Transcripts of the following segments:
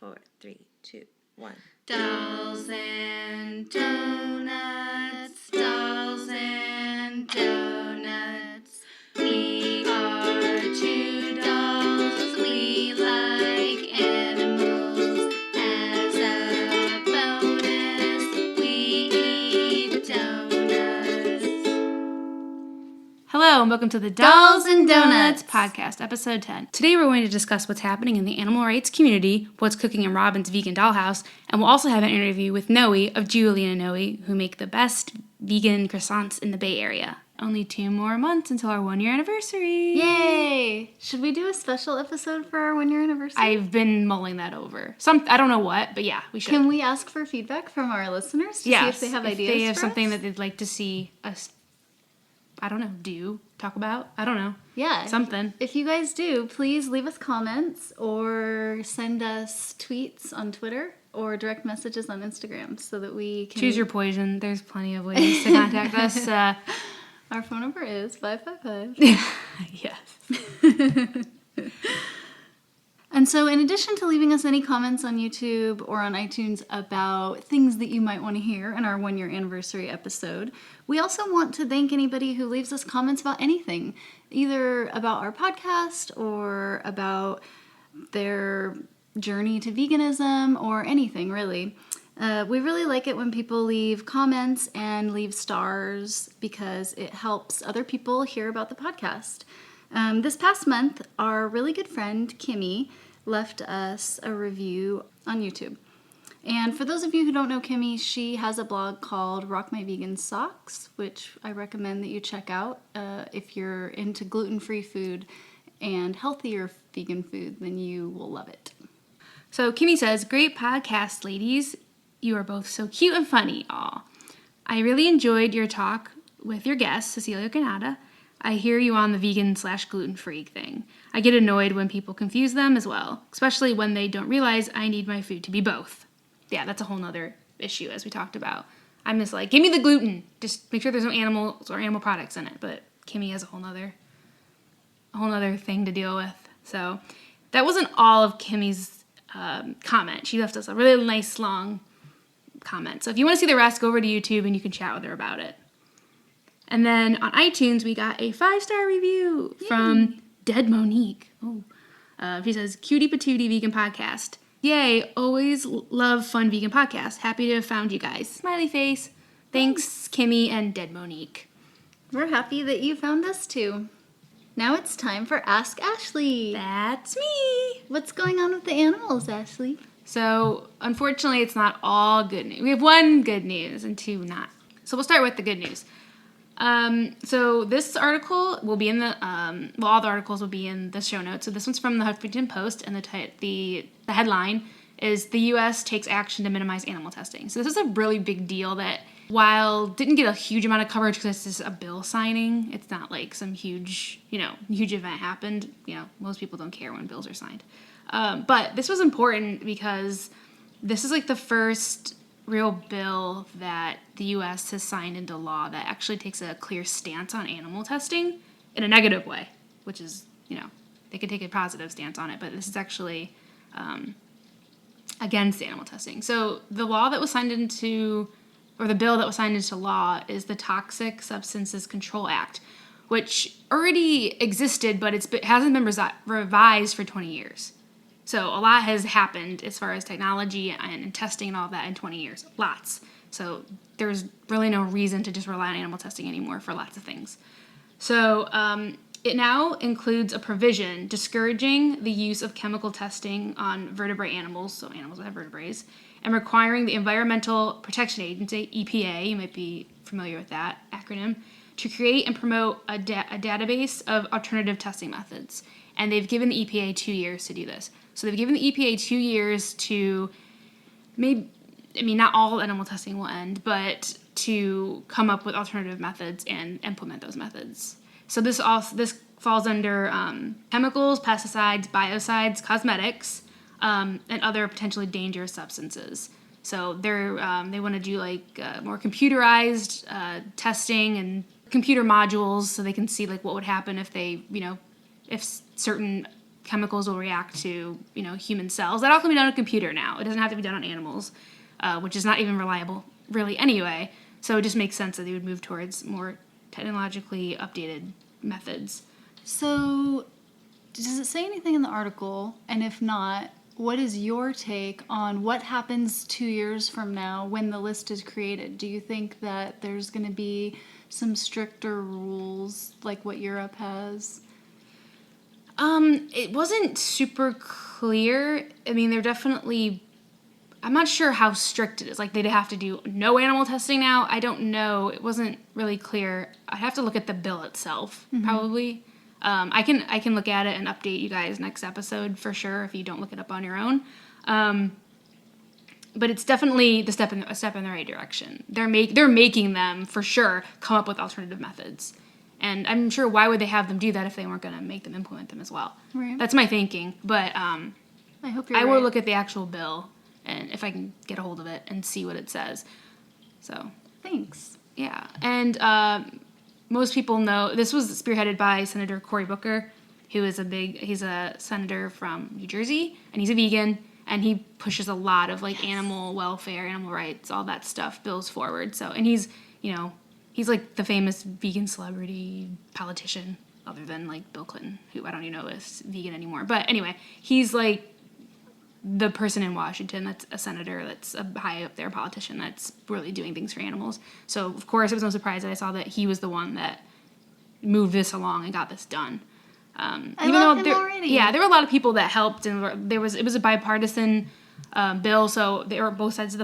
4, 3, 2, 1. Dolls and donuts, dolls and donuts. We are two dolls, we like animals. As a bonus, we eat donuts. Hello and welcome to the Dolls and Donuts podcast, episode 10. Today we're going to discuss what's happening in the animal rights community, what's cooking in Robin's vegan dollhouse, and we'll also have an interview with Noe of Julien Noe, who make the best vegan croissants in the Bay Area. Only 2 more months until our 1-year anniversary. Yay! Should we do a special episode for our 1-year anniversary? I've been mulling that over. I don't know what, but yeah, we should. Can we ask for feedback from our listeners to see if they have ideas if they have for something us? that they'd like to see us, I don't know, talk about? I don't know. Yeah. Something. If you guys do, please leave us comments or send us tweets on Twitter or direct messages on Instagram so that we can... Choose your poison. There's plenty of ways to contact us. Our phone number is 555. Yes. And so in addition to leaving us any comments on YouTube or on iTunes about things that you might want to hear in our 1-year anniversary episode, we also want to thank anybody who leaves us comments about anything, either about our podcast or about their journey to veganism or anything, really. We really like it when people leave comments and leave stars because it helps other people hear about the podcast. This past month, our really good friend, Kimmy, left us a review on YouTube. And for those of you who don't know Kimmy, she has a blog called Rock My Vegan Socks, which I recommend that you check out if you're into gluten-free food and healthier vegan food, then you will love it. So Kimmy says, great podcast, ladies. You are both so cute and funny. Aw. I really enjoyed your talk with your guest, Cecilia Granada. I hear you on the vegan/gluten-free thing. I get annoyed when people confuse them as well, especially when they don't realize I need my food to be both. Yeah, that's a whole nother issue, as we talked about. I'm just like, give me the gluten. Just make sure there's no animals or animal products in it. But Kimmy has a whole nother thing to deal with. So that wasn't all of Kimmy's comment. She left us a really nice, long comment. So if you want to see the rest, go over to YouTube and you can chat with her about it. And then on iTunes, we got a 5-star review from Dead Monique. She says, cutie patootie vegan podcast. Yay, always love fun vegan podcasts. Happy to have found you guys. Smiley face. Thanks, Kimmy and Dead Monique. We're happy that you found us too. Now it's time for Ask Ashley. That's me. What's going on with the animals, Ashley? So, unfortunately, it's not all good news. We have 1 good news and 2 not. So we'll start with the good news. So this article will be in the, all the articles will be in the show notes. So this one's from the Huffington Post, and the headline is the U.S. takes action to minimize animal testing. So this is a really big deal that, while didn't get a huge amount of coverage because this is a bill signing, it's not like some huge event happened. Most people don't care when bills are signed. But this was important because this is like the first real bill that the U.S. has signed into law that actually takes a clear stance on animal testing in a negative way, which is, they could take a positive stance on it, but this is actually against animal testing. So the law that was signed into, or the bill that was signed into law is the Toxic Substances Control Act, which already existed, but it hasn't been revised for 20 years. So a lot has happened as far as technology and testing and all that in 20 years. Lots. So there's really no reason to just rely on animal testing anymore for lots of things. So it now includes a provision discouraging the use of chemical testing on vertebrate animals, so animals that have vertebrae, and requiring the Environmental Protection Agency, EPA, you might be familiar with that acronym, to create and promote a database of alternative testing methods. And they've given the EPA 2 years to do this. So they've given the EPA 2 years to not all animal testing will end, but to come up with alternative methods and implement those methods. So this falls under chemicals, pesticides, biocides, cosmetics, and other potentially dangerous substances. So they want to do more computerized testing and computer modules so they can see what would happen if they, if certain chemicals will react to, human cells. That all can be done on a computer now. It doesn't have to be done on animals, which is not even reliable really anyway. So it just makes sense that they would move towards more technologically updated methods. So, does it say anything in the article? And if not, what is your take on what happens 2 years from now when the list is created? Do you think that there's going to be some stricter rules like what Europe has? It wasn't super clear. I mean, they're definitely, I'm not sure how strict it is. Like, they'd have to do no animal testing now. I don't know. It wasn't really clear. I'd have to look at the bill itself, probably. I can look at it and update you guys next episode for sure if you don't look it up on your own. But it's definitely a step in the right direction. They're making them for sure come up with alternative methods, and I'm sure why would they have them do that if they weren't going to make them implement them as well? Right. That's my thinking. But I hope you're I will right. look at the actual bill and if I can get a hold of it and see what it says. So Thanks. yeah, and most people know this was spearheaded by Senator Cory Booker, who is he's a senator from New Jersey, and he's a vegan, and he pushes a lot of like animal welfare, animal rights, all that stuff, bills forward. So, and he's like the famous vegan celebrity politician, other than like Bill Clinton, who I don't even know is vegan anymore. But anyway, he's like the person in Washington that's a senator, that's a high up there politician that's really doing things for animals. So, of course, it was no surprise that I saw that he was the one that moved this along and got this done. I love him already. Yeah, there were a lot of people that helped, and it was a bipartisan bill, so they were both sides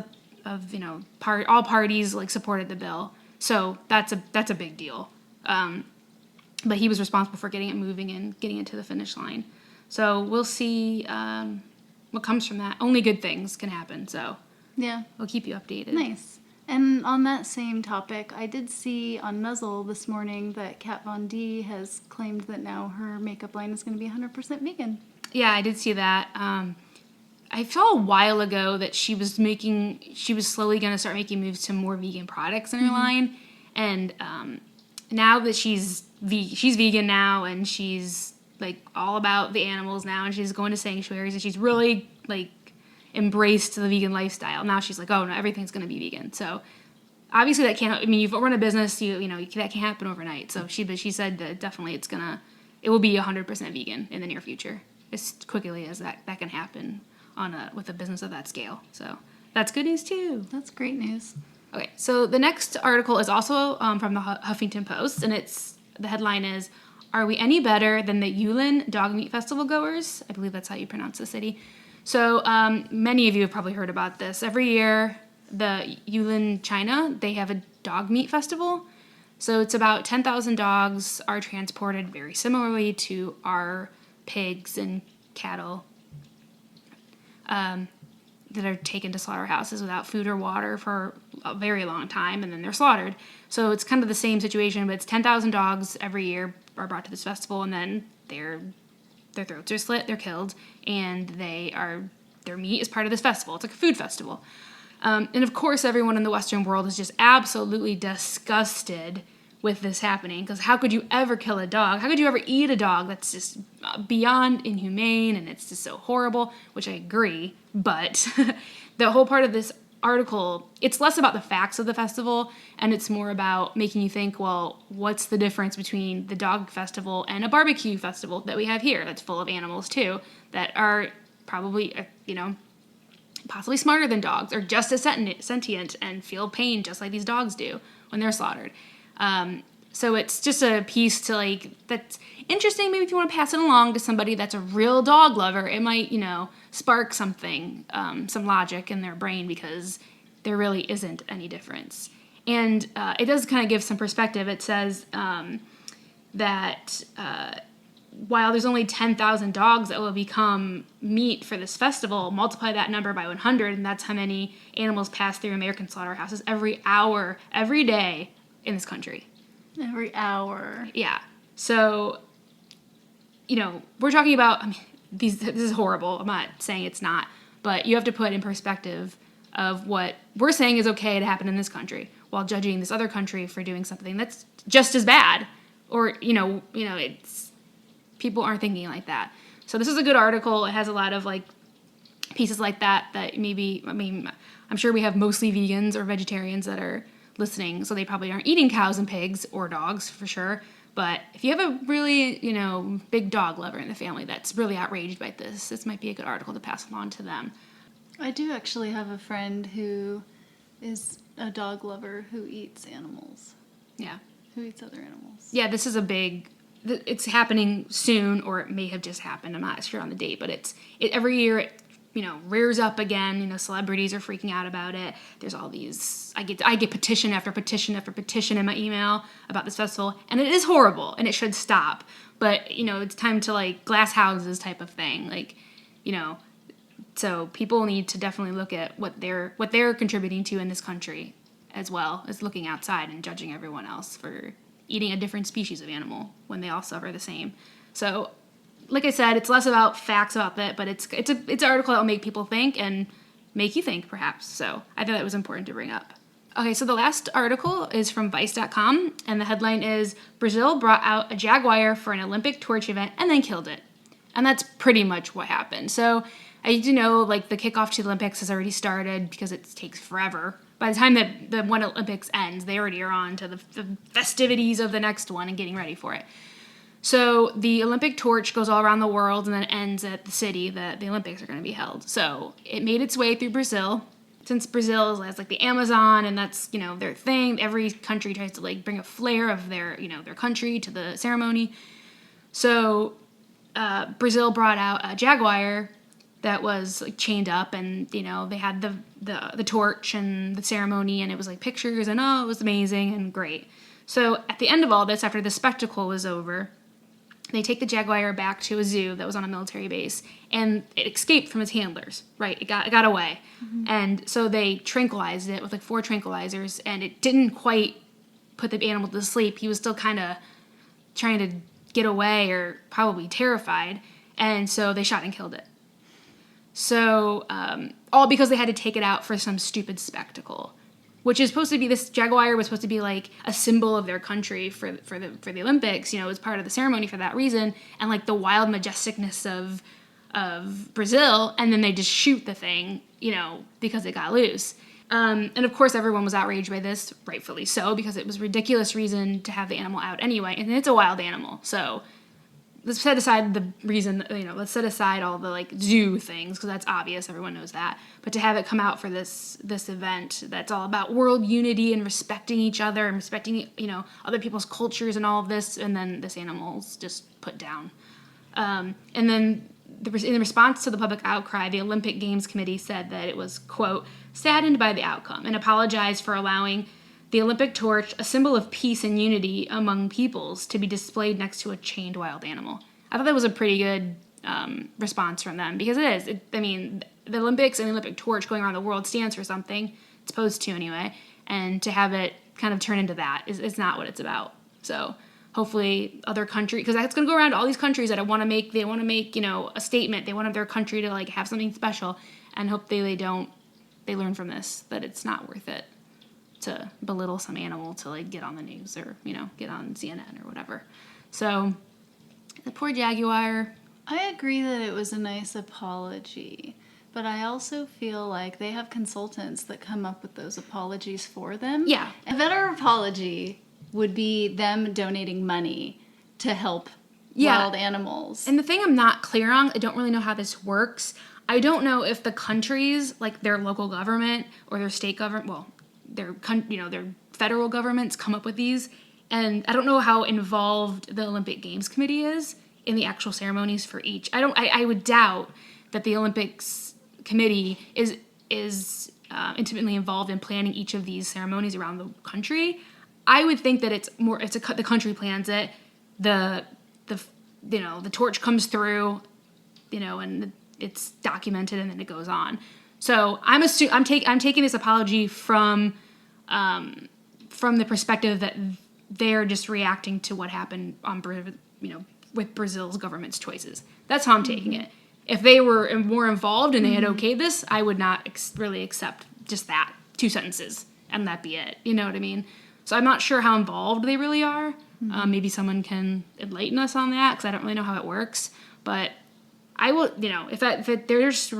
all parties like supported the bill. So that's a big deal. But he was responsible for getting it moving and getting it to the finish line. So we'll see what comes from that. Only good things can happen, so Yeah. we'll keep you updated. Nice. And on that same topic, I did see on Nuzzle this morning that Kat Von D has claimed that now her makeup line is going to be 100% vegan. Yeah, I did see that. I saw a while ago that she was slowly going to start making moves to more vegan products in her line. And now that she's vegan now, and she's like all about the animals now, and she's going to sanctuaries, and she's really like embraced the vegan lifestyle. Now she's like, oh no, everything's going to be vegan. So obviously that can't, I mean, you've run a business, that can't happen overnight. So she said that definitely it will be 100% vegan in the near future, as quickly as that can happen with a business of that scale. So that's good news too. That's great news. Okay, so the next article is also from the Huffington Post, and the headline is, "Are we any better than the Yulin dog meat festival-goers?" I believe that's how you pronounce the city. So many of you have probably heard about this. Every year, the Yulin, China, they have a dog meat festival. So it's about 10,000 dogs are transported very similarly to our pigs and cattle that are taken to slaughterhouses without food or water for a very long time, and then they're slaughtered. So it's kind of the same situation, but it's 10,000 dogs every year are brought to this festival, and then their throats are slit, they're killed, and their meat is part of this festival. It's like a food festival. And of course, everyone in the Western world is just absolutely disgusted with this happening, because how could you ever kill a dog? How could you ever eat a dog? That's just beyond inhumane, and it's just so horrible, which I agree. But the whole part of this article, it's less about the facts of the festival, and it's more about making you think, well, what's the difference between the dog festival and a barbecue festival that we have here that's full of animals too, that are probably, possibly smarter than dogs, or just as sentient and feel pain just like these dogs do when they're slaughtered. So it's just a piece to that's interesting. Maybe if you want to pass it along to somebody that's a real dog lover, it might, spark something, some logic in their brain, because there really isn't any difference. And it does kind of give some perspective. It says that while there's only 10,000 dogs that will become meat for this festival, multiply that number by 100, and that's how many animals pass through American slaughterhouses every hour, every day in this country. Every hour. Yeah. So, we're talking about, this is horrible. I'm not saying it's not, but you have to put in perspective of what we're saying is okay to happen in this country, while judging this other country for doing something that's just as bad. Or, it's, people aren't thinking like that. So this is a good article. It has a lot of like pieces like that maybe, I mean, I'm sure we have mostly vegans or vegetarians that are listening, so they probably aren't eating cows and pigs or dogs for sure. But if you have a really, big dog lover in the family that's really outraged by this might be a good article to pass along to them. I do actually have a friend who is a dog lover who eats animals. Yeah. Who eats other animals. Yeah, this is it's happening soon, or it may have just happened. I'm not sure on the date, but every year it rears up again. Celebrities are freaking out about it. There's all these, I get petition after petition after petition in my email about this festival, and it is horrible, and it should stop. But, it's time to, like, glass houses type of thing. Like, so people need to definitely look at what they're contributing to in this country, as well as looking outside and judging everyone else for eating a different species of animal when they all suffer the same. So, like I said, it's less about facts about that, but it's an article that will make people think and make you think, perhaps. So I thought it was important to bring up. Okay, so the last article is from Vice.com, and the headline is, Brazil brought out a Jaguar for an Olympic torch event and then killed it. And that's pretty much what happened. So I do know, like, the kickoff to the Olympics has already started because it takes forever. By the time that the one Olympics ends, they already are on to the festivities of the next one and getting ready for it. So the Olympic torch goes all around the world and then ends at the city that the Olympics are going to be held. So it made its way through Brazil. Since Brazil has like the Amazon and that's, their thing, every country tries to like bring a flair of their country to the ceremony. So Brazil brought out a Jaguar that was like chained up, and they had the torch and the ceremony, and it was like pictures, and it was amazing and great. So at the end of all this, after the spectacle was over, they take the Jaguar back to a zoo that was on a military base, and it escaped from its handlers, right? It got away. Mm-hmm. And so they tranquilized it with like 4 tranquilizers, and it didn't quite put the animal to sleep. He was still kind of trying to get away, or probably terrified, and so they shot and killed it. So, all because they had to take it out for some stupid spectacle. Which is supposed to be, this Jaguar was supposed to be like a symbol of their country for the Olympics. It was part of the ceremony for that reason, and like the wild majesticness of Brazil. And then they just shoot the thing, because it got loose. And of course, everyone was outraged by this, rightfully so, because it was a ridiculous reason to have the animal out anyway, and it's a wild animal. So let's set aside the reason, let's set aside all the like zoo things, because that's obvious, everyone knows that. But to have it come out for this event that's all about world unity and respecting each other and respecting, other people's cultures and all of this, and then this animal's just put down. And then in response to the public outcry, the Olympic Games Committee said that it was, quote, saddened by the outcome and apologized for allowing the Olympic torch, a symbol of peace and unity among peoples, to be displayed next to a chained wild animal. I thought that was a pretty good response from them, because it is. The Olympics and the Olympic torch going around the world stands for something. It's supposed to anyway. And to have it kind of turn into that is not what it's about. So hopefully other countries, because that's going to go around to all these countries that want to make a statement. They want their country to like have something special, and hopefully they learn from this, that it's not worth it to belittle some animal to like get on the news or get on CNN or whatever. So the poor Jaguar. I agree that it was a nice apology, but I also feel like they have consultants that come up with those apologies for them. Yeah. A better apology would be them donating money to help wild animals. And the thing I'm not clear on, I don't really know how this works. I don't know if the countries, like their local government or their state government, their federal governments come up with these, and I don't know how involved the Olympic Games Committee is in the actual ceremonies for each. I would doubt that the Olympics Committee is intimately involved in planning each of these ceremonies around the country. I would think that the country plans it, the torch comes through, and it's documented, and then it goes on. So I'm taking this apology from the perspective that they're just reacting to what happened with Brazil's government's choices. That's how I'm taking it. If they were more involved and they had okayed this, I would not really accept just that 2 sentences and that be it. You know what I mean? So I'm not sure how involved they really are. Maybe someone can enlighten us on that, because I don't really know how it works. But I will, if they're just,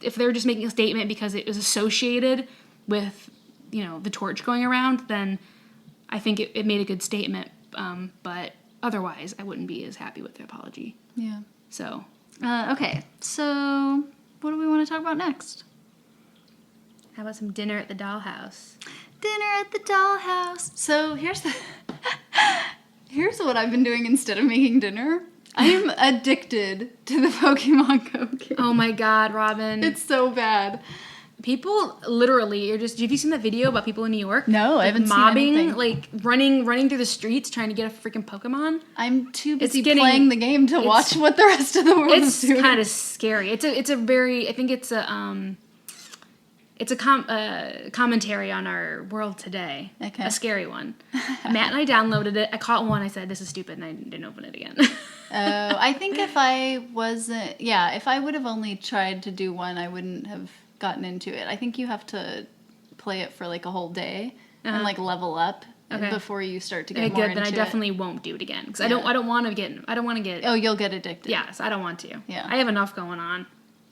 if they're just making a statement because it was associated with, the torch going around, then I think it made a good statement. But otherwise, I wouldn't be as happy with the apology. Yeah. So. Okay, so what do we want to talk about next? How about some dinner at the dollhouse? Dinner at the dollhouse. So here's what I've been doing instead of making dinner. I am addicted to the Pokemon Go game. Oh my God, Robin. It's so bad. People literally are just. Have you seen that video about people in New York? No, I haven't seen anything. Like running through the streets trying to get a freaking Pokemon. I'm too busy playing the game to watch what the rest of the world is doing. It's kind of scary. It's a very. I think it's a commentary on our world today. Okay. A scary one. Matt and I downloaded it. I caught one. I said, "This is stupid," and I didn't open it again. I think if I would have only tried to do one, I wouldn't have gotten into it. I think you have to play it for like a whole day and like level up before you start to get more into it. Then I definitely won't do it again because I don't want to get. Oh, you'll get addicted. Yes, I don't want to. Yeah. I have enough going on.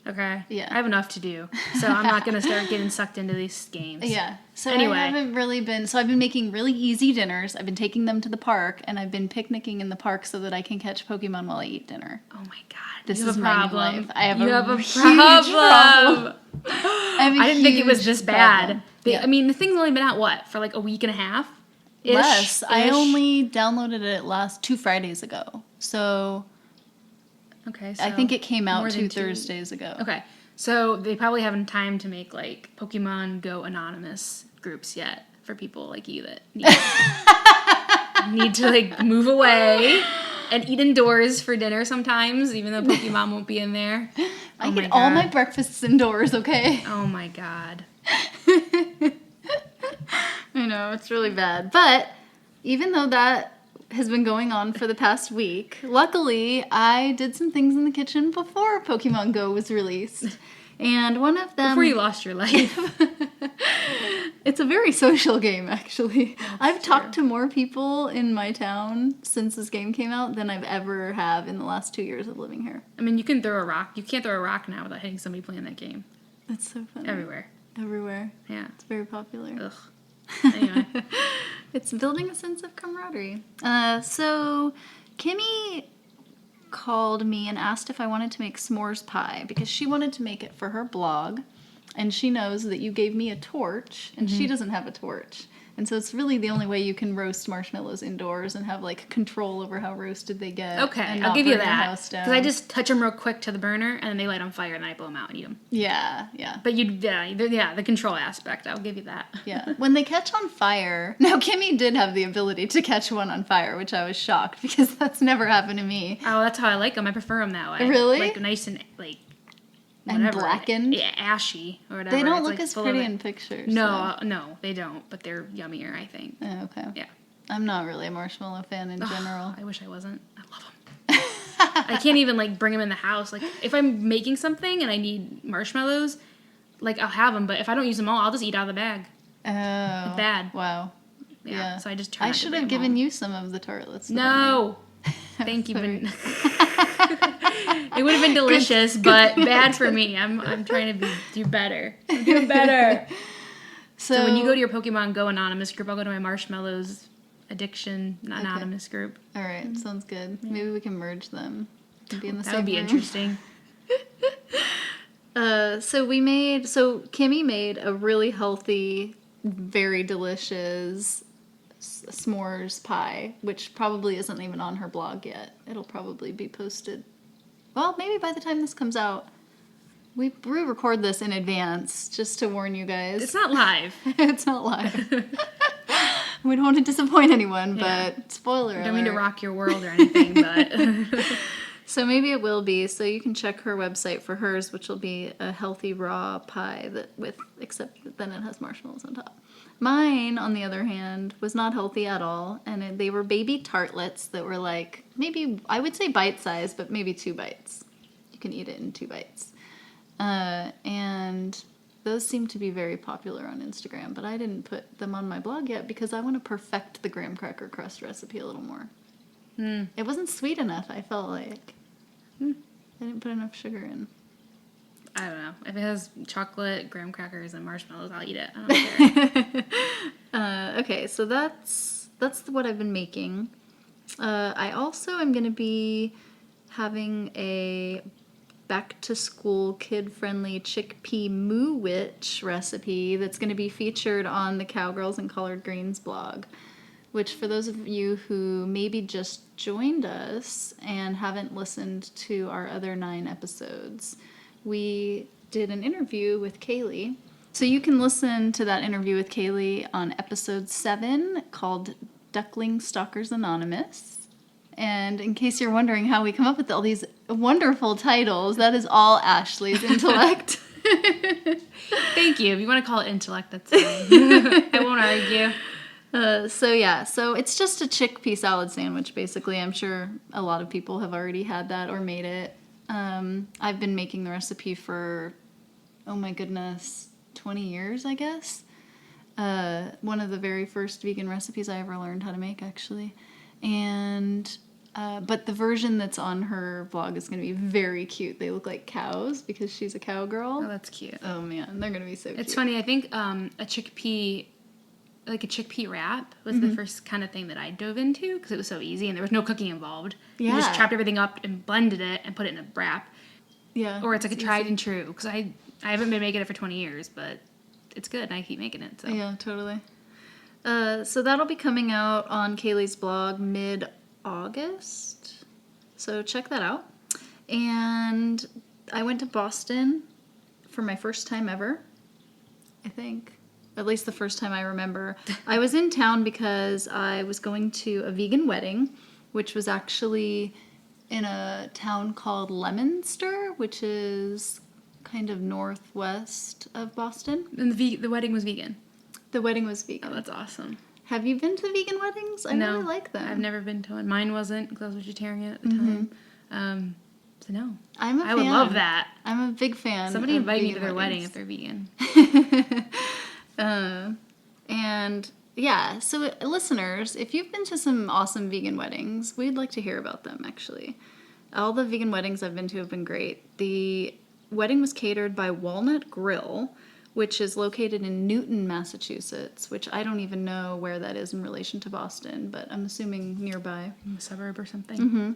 Okay. Yeah. I have enough to do, so I'm not gonna start getting sucked into these games. Yeah. So anyway, I haven't really been. So I've been making really easy dinners. I've been taking them to the park, and I've been picnicking in the park so that I can catch Pokemon while I eat dinner. Oh my God. This is is a my problem. life. I have a huge problem. I didn't think it was this bad. Yeah. I mean, the thing's only been out for like a week and a half. Less. I only downloaded it 2 Fridays ago. So okay. So I think it came out more 2 than Thursdays ago. Okay. So they probably haven't time to make like Pokemon Go anonymous groups yet for people like you that need to like move away and eat indoors for dinner sometimes, even though Pokemon won't be in there. I get all my breakfasts indoors, okay? Oh my God. I know, it's really bad. But even though that has been going on for the past week, luckily I did some things in the kitchen before Pokemon Go was released. And one of them... Before you lost your life. It's a very social game, actually. I've talked to more people in my town since this game came out than I've ever have in the last 2 years of living here. I mean, you can throw a rock. You can't throw a rock now without hitting somebody playing that game. That's so funny. Everywhere. Yeah. It's very popular. Ugh. Anyway. It's building a sense of camaraderie. So Kimmy called me and asked if I wanted to make s'mores pie because she wanted to make it for her blog, and she knows that you gave me a torch and she doesn't have a torch. And so it's really the only way you can roast marshmallows indoors and have like control over how roasted they get. Okay, I'll give you that. Because I just touch them real quick to the burner and then they light on fire and then I blow them out and eat them. Yeah. But the control aspect, I'll give you that. Yeah. When they catch on fire, now Kimmy did have the ability to catch one on fire, which I was shocked because that's never happened to me. Oh, that's how I like them. I prefer them that way. Really? Like nice and like. And whatever. blackened? Yeah, ashy or whatever. They don't It's, look like, as full pretty of in pictures. No, they don't. But they're yummier, I think. Oh, okay. Yeah. I'm not really a marshmallow fan in general. I wish I wasn't. I love them. I can't even like bring them in the house. Like if I'm making something and I need marshmallows, like I'll have them. But if I don't use them all, I'll just eat out of the bag. Oh. It's bad. Wow. Yeah. So I just try. I should have given you some of the tartlets. No. Thank you. It would have been delicious, but bad for me. I'm trying to do better. I'm doing better. So when you go to your Pokemon Go anonymous group, I'll go to my Marshmallows addiction anonymous group. All right, sounds good. Maybe we can merge them. Be in the That same would be room. interesting. So Kimmy made a really healthy, very delicious s'mores pie, which probably isn't even on her blog yet. It'll probably be posted. Well, maybe by the time this comes out. We record this in advance, just to warn you guys. It's not live. It's not live. We don't want to disappoint anyone, but spoiler I don't mean to alert. rock your world or anything, but... So maybe it will be. So you can check her website for hers, which will be a healthy raw pie except that then it has marshmallows on top. Mine, on the other hand, was not healthy at all, and they were baby tartlets that were like maybe I would say bite size, but maybe 2 bites. You can eat it in 2 bites, and those seem to be very popular on Instagram. But I didn't put them on my blog yet because I want to perfect the graham cracker crust recipe a little more. It wasn't sweet enough, I felt like. I didn't put enough sugar in. I don't know. If it has chocolate, graham crackers, and marshmallows, I'll eat it. I don't care. Okay, so that's what I've been making. I also am going to be having a back-to-school, kid-friendly chickpea moo-witch recipe that's going to be featured on the Cowgirls and Collard Greens blog, which for those of you who maybe just joined us and haven't listened to our other 9 episodes, we did an interview with Kaylee. So you can listen to that interview with Kaylee on episode 7 called Duckling Stalkers Anonymous. And in case you're wondering how we come up with all these wonderful titles, that is all Ashley's intellect. Thank you. If you want to call it intellect, that's fine. I won't argue. So it's just a chickpea salad sandwich, basically. I'm sure a lot of people have already had that or made it. I've been making the recipe for, oh my goodness, 20 years, I guess. One of the very first vegan recipes I ever learned how to make, actually. And but the version that's on her blog is going to be very cute. They look like cows because she's a cowgirl. Oh, that's cute. Oh man, they're going to be so cute. It's funny. I think a chickpea wrap was the first kind of thing that I dove into because it was so easy and there was no cooking involved. You just chopped everything up and blended it and put it in a wrap. Yeah. Or it's like a tried and true because I haven't been making it for 20 years, but it's good and I keep making it. So. Yeah, totally. So that'll be coming out on Kaylee's blog mid-August. So check that out. And I went to Boston for my first time ever, I think. At least the first time I remember. I was in town because I was going to a vegan wedding, which was actually in a town called Leominster, which is kind of northwest of Boston. And the wedding was vegan. The wedding was vegan. Oh, that's awesome. Have you been to vegan weddings? I really like them. I've never been to one. Mine wasn't because I was vegetarian at the time. So no. I'm a fan. I would love that. I'm a big fan. Somebody of invite me to vegan their wedding weddings. if they're vegan. And yeah, so listeners, if you've been to some awesome vegan weddings, we'd like to hear about them, actually. All the vegan weddings I've been to have been great. The wedding was catered by Walnut Grill, which is located in Newton, Massachusetts, which I don't even know where that is in relation to Boston, but I'm assuming nearby. A suburb or something.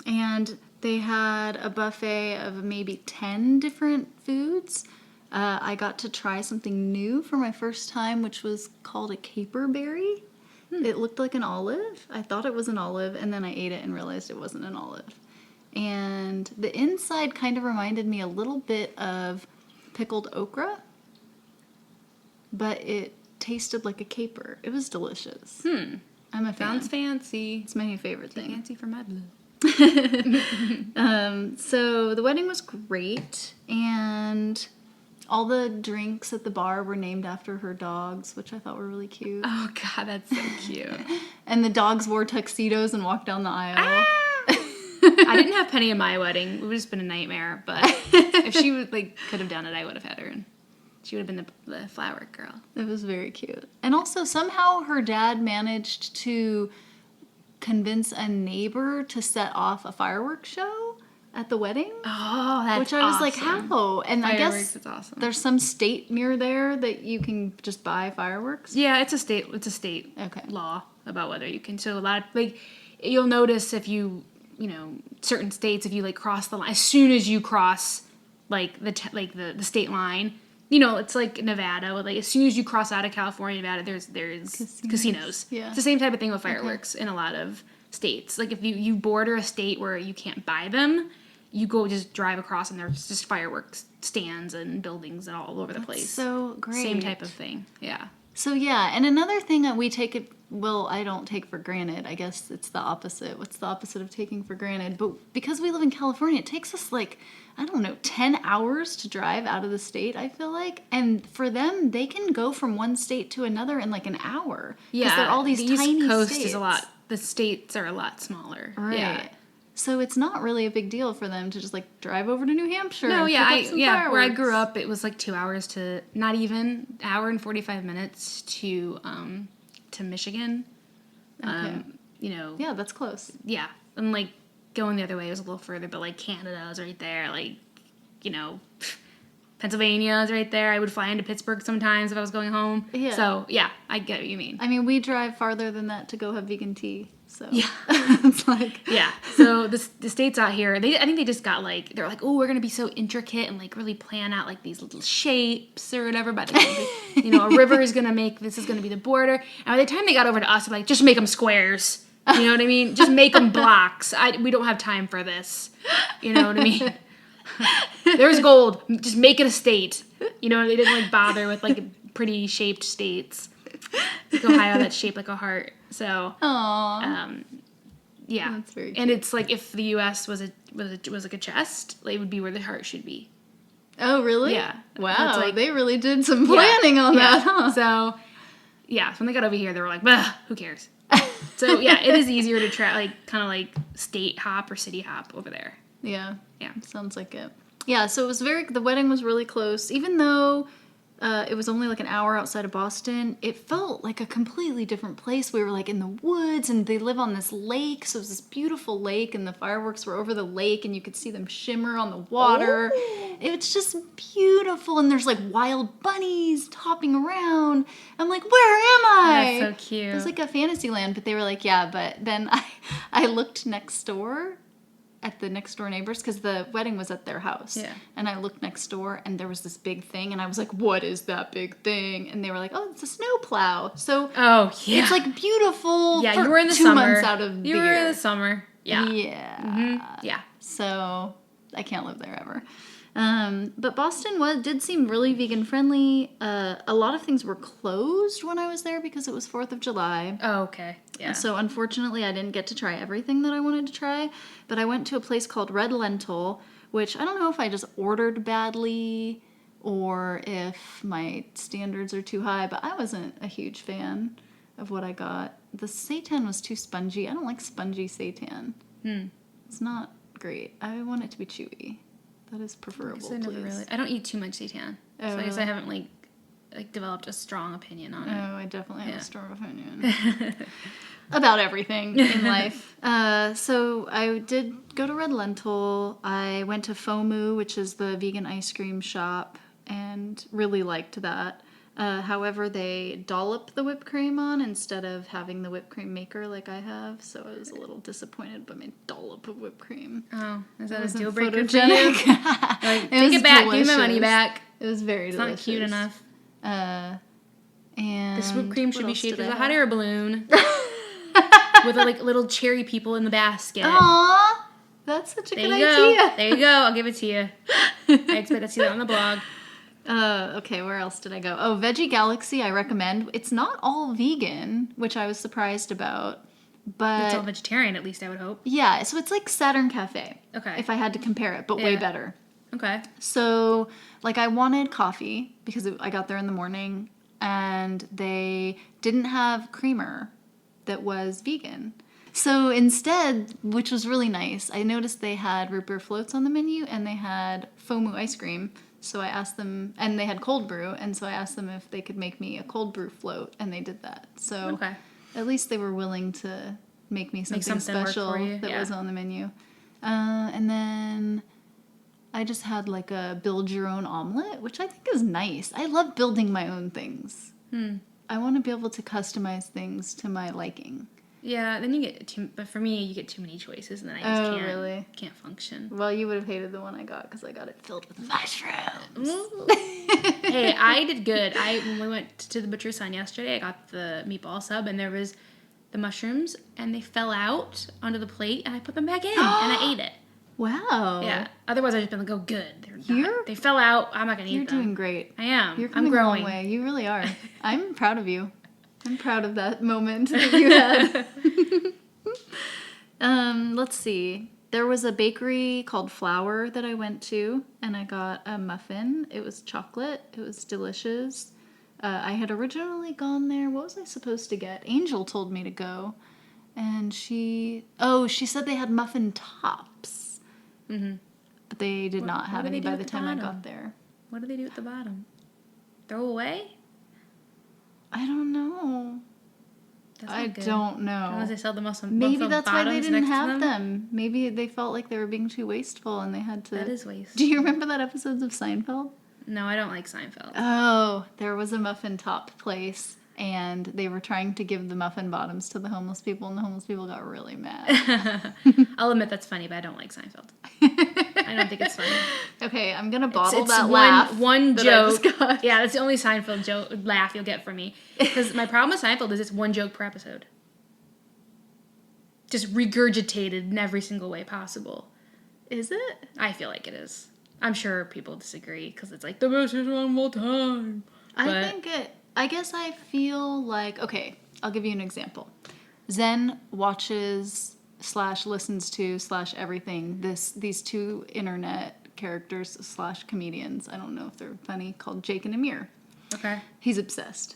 And they had a buffet of maybe 10 different foods. I got to try something new for my first time, which was called a caperberry. It looked like an olive. I thought it was an olive, and then I ate it and realized it wasn't an olive. And the inside kind of reminded me a little bit of pickled okra, but it tasted like a caper. It was delicious. I'm a fan. Sounds fancy. It's my new favorite thing. Fancy for my blue. So the wedding was great, and all the drinks at the bar were named after her dogs, which I thought were really cute. Oh, God, that's so cute. And the dogs wore tuxedos and walked down the aisle. I didn't have Penny at my wedding. It would have just been a nightmare, but if she would, could have done it, I would have had her, and she would have been the flower girl. It was very cute. And also, somehow her dad managed to convince a neighbor to set off a fireworks show at the wedding. Oh, that's Which I was like, awesome. how? And I Fireworks guess is awesome. there's some state near there that you can just buy fireworks. Yeah, it's a state Okay. law about whether you can. So a lot of, you'll notice if certain states, if you cross the line, as soon as you cross the state line, it's like Nevada. As soon as you cross out of California, Nevada, there's casinos. Yeah. It's the same type of thing with fireworks in a lot of states. If you border a state where you can't buy them, you go just drive across and there's just fireworks stands and buildings and all over the place. So great. Same type of thing. Yeah. So yeah, and another thing that I don't take for granted. I guess it's the opposite. What's the opposite of taking for granted? But because we live in California, it takes us 10 hours to drive out of the state, I feel like. And for them, they can go from one state to another in an hour. Yeah. Because they're all these the tiny East Coast states. is a lot. The states are a lot smaller. Right. Yeah. So it's not really a big deal for them to just drive over to New Hampshire. No, and yeah, pick up some where I fireworks. grew up, it was 2 hours to, not even, hour and 45 minutes to Michigan. Okay. Yeah, Yeah, that's close. and going the other way was a little further, but like Canada is right there, like, Pennsylvania is right there. I would fly into Pittsburgh sometimes if I was going home. Yeah. So yeah, I get what you mean. I mean, we drive farther than that to go have vegan tea. So Yeah. it's like Yeah. So the states out here, I think they just got like, they're like, oh, we're gonna be so intricate and like really plan out like these little shapes or whatever. But a river is gonna make, this is gonna be the border. And by the time they got over to us, they're like, just make them squares. You know what I mean? Just make them blocks. We don't have time for this. You know what I mean? There's gold. Just make it a state. They didn't like bother with like pretty shaped states. Like Ohio, that's shaped like a heart. So, Aww. Yeah, That's very cute. and it's like if the U.S. was like a chest, it would be where the heart should be. Oh, really? Yeah. Wow, That's like- they really did some planning on that, huh? So, yeah, so when they got over here, they were like, bah, who cares? So, yeah, it is easier to try, like, kind of like state hop or city hop over there. Yeah. Yeah. Sounds like it. Yeah, so it was the wedding was really close. Even though it was only like an hour outside of Boston, it felt like a completely different place. We were like in the woods and they live on this lake. So it was this beautiful lake and the fireworks were over the lake and you could see them shimmer on the water. Oh. It's just beautiful. And there's like wild bunnies hopping around. I'm like, where am I? That's so cute. It was like a fantasy land, but they were like, yeah, but then I looked next door at the next door neighbors because the wedding was at their house. Yeah. And I looked next door and there was this big thing and I was like, what is that big thing? And they were like, oh, it's a snow plow. So Oh, yeah. it's like beautiful. Yeah, for you were in the 2 summer. months out of the You were year. in the summer. Yeah. Yeah. Mm-hmm. Yeah. So I can't live there ever. But Boston did seem really vegan friendly. A lot of things were closed when I was there because it was 4th of July. Oh, okay. Yeah. So unfortunately, I didn't get to try everything that I wanted to try, but I went to a place called Red Lentil, which I don't know if I just ordered badly or if my standards are too high, but I wasn't a huge fan of what I got. The seitan was too spongy. I don't like spongy seitan. It's not great. I want it to be chewy. That is preferable, please. I don't eat too much seitan. So I guess I haven't like developed a strong opinion on it. Oh, I definitely have a strong opinion about everything in life. So I did go to Red Lentil. I went to FOMU, which is the vegan ice cream shop, and really liked that. However, they dollop the whipped cream on instead of having the whipped cream maker like I have. So I was a little disappointed by my dollop of whipped cream. Oh, is that a wasn't deal breaker for you? photogenic. Like, It take was it back. Give me my money delicious. back. It was very It's delicious. not cute enough. And This whipped cream should what be else shaped did as I a hot have? air balloon with like little cherry people in the basket. Aww, that's such a There good you idea. go. There you go. I'll give it to you. I expect to see that on the blog. Okay, where else did I go? Oh, Veggie Galaxy, I recommend. It's not all vegan, which I was surprised about. But It's all vegetarian, at least I would hope. yeah, so it's like Saturn Cafe. Okay. If I had to compare it, but way Yeah. better. Okay. So, like, I wanted coffee because I got there in the morning and they didn't have creamer that was vegan. So instead, which was really nice, I noticed they had root beer floats on the menu and they had FOMU ice cream. So I asked them, and they had cold brew, and so I asked them if they could make me a cold brew float, and they did that. So Okay. at least they were willing to make me something something work special for you, that yeah. was on the menu. And then I just had like a build your own omelet, which I think is nice. I love building my own things. I want to be able to customize things to my liking. Yeah, then you get but for me, you get too many choices, and then I just really? can't function. Well, you would have hated the one I got because I got it filled with mushrooms. Hey, I did good. When we went to the butcher's son yesterday, I got the meatball sub, and there was the mushrooms, and they fell out onto the plate, and I put them back in, and I ate it. Wow. Yeah. Otherwise, I'd just been like, "Oh, good. You're- They fell out. I'm not gonna eat You're them." doing great. I am. You're I'm coming a growing. long way. You really are. I'm proud of you. I'm proud of that moment that you had. Let's see. There was a bakery called Flour that I went to, and I got a muffin. It was chocolate. It was delicious. I had originally gone there. What was I supposed to get? Angel told me to go, and she said they had muffin tops, but they did not have what do any they do by at the the time I bottom? got there. What do they do at the bottom? Throw away? I don't know. That's I not good. don't know. Unless they sell the muffin Maybe that's why they bottoms didn't next to have them. Maybe they felt like they were being too wasteful and they had to. That is waste. Do you remember that episodes of Seinfeld? No, I don't like Seinfeld. Oh, there was a muffin top place and they were trying to give the muffin bottoms to the homeless people and the homeless people got really mad. I'll admit that's funny, but I don't like Seinfeld. I don't think it's funny. Okay, I'm gonna bottle It's that laugh. one that I just joke. got. Yeah, that's the only Seinfeld joke laugh you'll get from me. Because my problem with Seinfeld is it's one joke per episode. Just regurgitated in every single way possible. Is it? I feel like it is. I'm sure people disagree because it's like the best one of all time. I guess I feel like, okay, I'll give you an example. Zen watches / listens to / everything these two internet characters / comedians. I don't know if they're funny, called Jake and Amir. Okay. He's obsessed.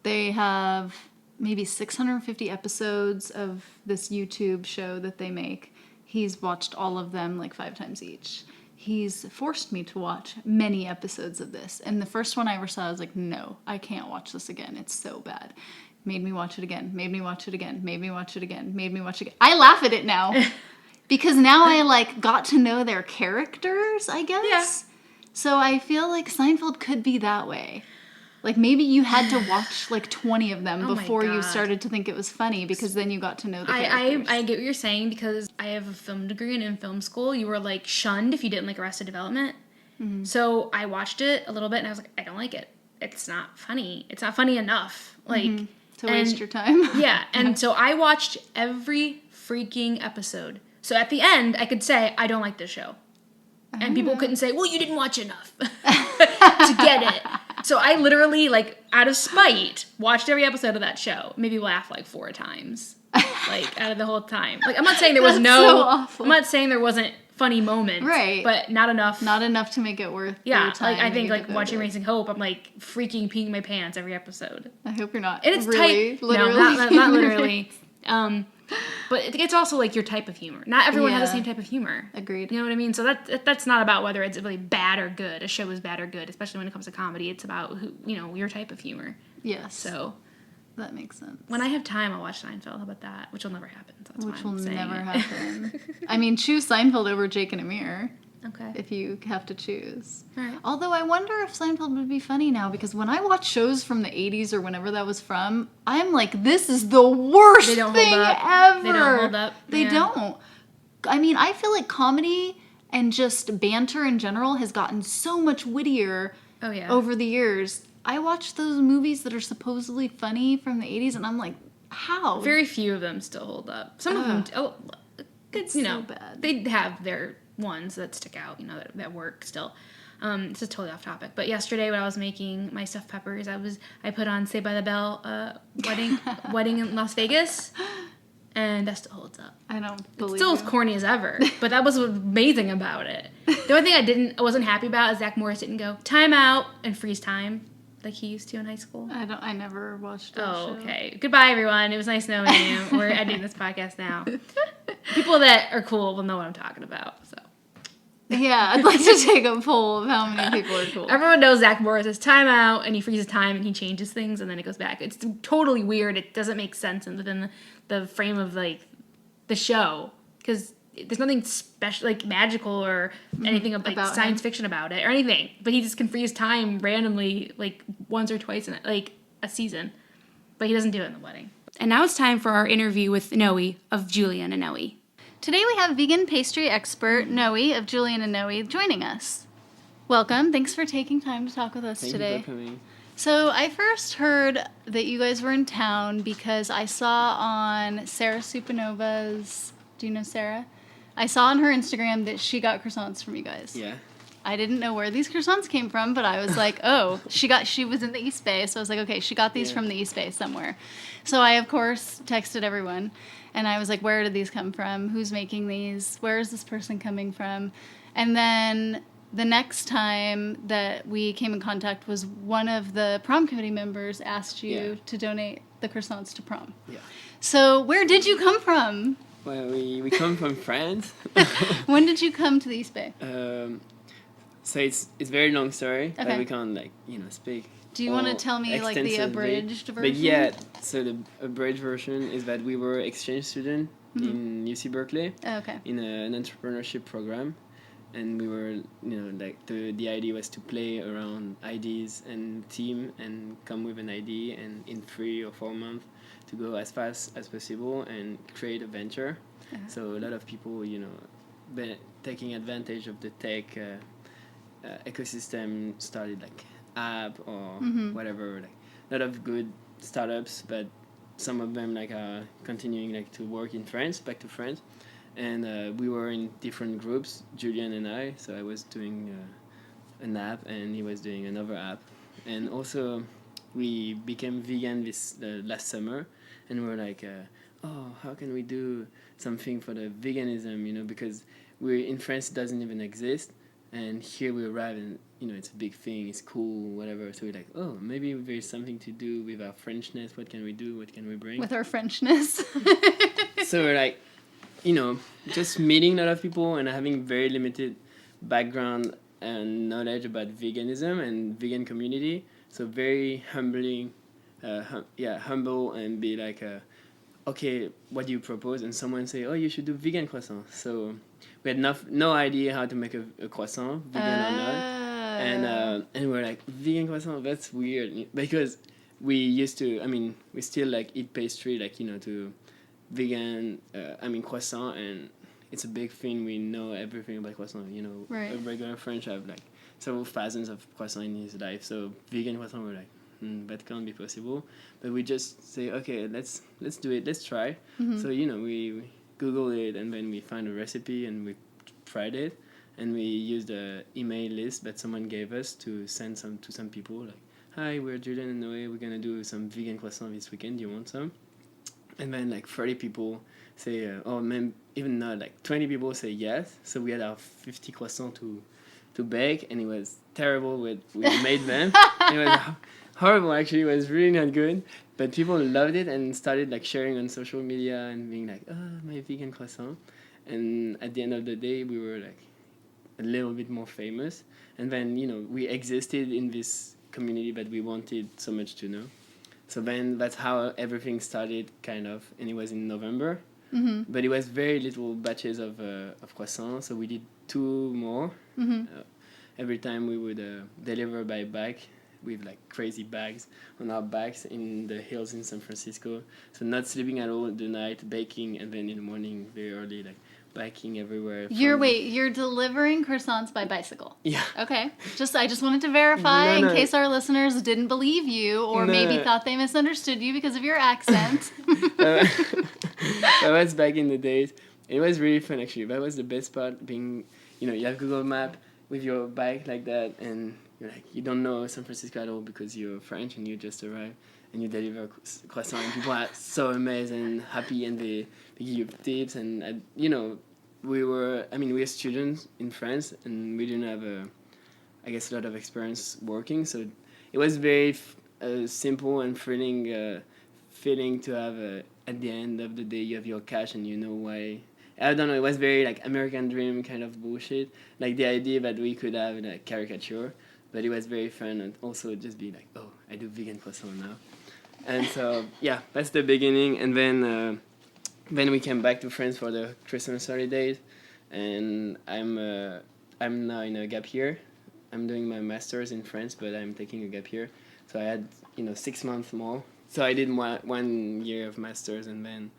They have maybe 650 episodes of this YouTube show that they make. He's watched all of them like 5 times each. He's forced me to watch many episodes of this. And the first one I ever saw, I was like, no, I can't watch this again. It's so bad. Made me watch it again. Made me watch it again. Made me watch it again. Made me watch it again. I laugh at it now. Because now I like got to know their characters, I guess. Yeah. So I feel like Seinfeld could be that way. Like maybe you had to watch like 20 of them before you started to think it was funny because then you got to know the characters. I get what you're saying because I have a film degree and in film school you were like shunned if you didn't like Arrested Development. Mm-hmm. So I watched it a little bit and I was like, I don't like it. It's not funny. It's not funny enough. Like to waste your time. Yeah. And so I watched every freaking episode. So at the end I could say I don't like this show. And people couldn't say, well, you didn't watch enough to get it. So I literally, like, out of spite, watched every episode of that show. Maybe laughed like 4 times, like, out of the whole time. Like, I'm not saying there was so awful. I'm not saying there wasn't funny moments. Right. But not enough. Not enough to make it worth your time. Like, I think, like, watching Raising Hope, I'm, like, freaking peeing my pants every episode. I hope you're not. And it's really, tight. Literally. No, not literally. But it's also, like, your type of humor. Not everyone has the same type of humor. Agreed. You know what I mean? So that's not about whether it's really bad or good. A show is bad or good, especially when it comes to comedy. It's about, your type of humor. Yes. So that makes sense. when I have time, I'll watch Seinfeld. How about that? Which will never happen. So that's Which why I'm will saying never it. happen. I mean, choose Seinfeld over Jake and Amir. Okay. If you have to choose. All right. Although I wonder if Seinfeld would be funny now because when I watch shows from the 80s or whenever that was from, I'm like, this is the worst thing ever. They don't hold up. They don't. I mean, I feel like comedy and just banter in general has gotten so much wittier over the years. I watch those movies that are supposedly funny from the 80s and I'm like, how? Very few of them still hold up. Some of them, it's so bad. They have their ones that stick out, that work still. This is totally off topic, but yesterday when I was making my stuffed peppers, I put on Saved by the Bell, wedding in Las Vegas, and that still holds up. I don't believe it's still as corny as ever, but that was what's amazing about it. The only thing I wasn't happy about is Zach Morris didn't go time out and freeze time like he used to in high school. I never watched that show. Okay. Goodbye, everyone. It was nice knowing you. We're ending this podcast now. People that are cool will know what I'm talking about, so. Yeah, I'd like to take a poll of how many people are cool. Everyone knows Zach Morris is time out, and he freezes time, and he changes things, and then it goes back. It's totally weird. It doesn't make sense within the frame of, like, the show, because there's nothing special, like, magical or anything like about science fiction about it, or anything. But he just can freeze time randomly, like, once or twice in, like, a season. But he doesn't do it in the wedding. And now it's time for our interview with Noe of Julien Noe. Today we have vegan pastry expert Noe of Julien Noe joining us. Welcome. Thanks for taking time to talk with us today. Thank you for coming. So I first heard that you guys were in town because I saw on Sarah Supanova's, do you know Sarah? I saw on her Instagram that she got croissants from you guys. Yeah. I didn't know where these croissants came from, but I was like, oh, she was in the East Bay, so I was like, okay, she got these from the East Bay somewhere. So I, of course, texted everyone, and I was like, where did these come from? Who's making these? Where is this person coming from? And then the next time that we came in contact was one of the prom committee members asked you to donate the croissants to prom. Yeah. So where did you come from? Well, we come from France. When did you come to the East Bay? So it's very long story Okay. that we can't speak. Do you want to all tell me like the extensively. abridged version? But yeah, so the abridged version is that we were exchange student in UC Berkeley Oh, okay. in an entrepreneurship program, and we were the idea was to play around ideas and team and come with an idea and in 3 or 4 months to go as fast as possible and create a venture. So a lot of people taking advantage of the tech ecosystem started like app or whatever, like a lot of good startups, but some of them like are continuing like to work in France, back to France. And we were in different groups, Julien and I. So I was doing an app and he was doing another app. And also we became vegan this last summer, and we were like, oh, how can we do something for the veganism, because we're in France, it doesn't even exist. And here we arrive and, it's a big thing, it's cool, whatever. So we're like, oh, maybe there's something to do with our Frenchness. What can we do? What can we bring? With our Frenchness. So we're like, just meeting a lot of people and having very limited background and knowledge about veganism and vegan community. So very humbling, humble, and be like, okay, what do you propose? And someone say, oh, you should do vegan croissants. So we had no idea how to make a croissant, vegan or not. And we're like, vegan croissant, that's weird. Because we used to, we still like eat pastry, like, to vegan, croissant, and it's a big thing. We know everything about croissant, Right. A regular French have like several thousands of croissants in his life. So vegan croissant, we're like, that can't be possible. But we just say, okay, let's do it, let's try. So we Google it, and then we find a recipe and we tried it, and we used a email list that someone gave us to send to some people, like, hi, we're Julien and Noe, we're gonna do some vegan croissant this weekend, do you want some? And then like 30 people say, oh man, even not, like 20 people say yes. So we had our 50 croissants to bake, and it was terrible. We made them. It was horrible, actually. It was really not good. But people loved it and started like sharing on social media and being like, oh, my vegan croissant. And at the end of the day, we were like a little bit more famous. And then, we existed in this community that we wanted so much to know. So then that's how everything started, kind of, and it was in November. But it was very little batches of croissants, so we did 2 more. Every time we would deliver by bike with like crazy bags on our backs in the hills in San Francisco. So not sleeping at all the night, baking, and then in the morning very early, like biking everywhere. You're delivering croissants by bicycle. Yeah. Okay. I just wanted to verify in case our listeners didn't believe you or maybe thought they misunderstood you because of your accent. That was back in the days. It was really fun, actually. That was the best part, being, you have Google Map with your bike like that, and you're like, you don't know San Francisco at all because you're French and you just arrived, and you deliver croissant, and people are so amazed and happy, and they give you tips, and we're students in France, and we didn't have a lot of experience working, so it was very simple and thrilling feeling to have at the end of the day you have your cash and you know why. I don't know, it was very like American dream kind of bullshit, like the idea that we could have a caricature, but it was very fun, and also just be like, oh, I do vegan croissant now. And so yeah, that's the beginning. And then we came back to France for the Christmas holidays, and I'm now in a gap year. I'm doing my master's in France, but I'm taking a gap year, so I had 6 months more. So I did 1 year of master's, and then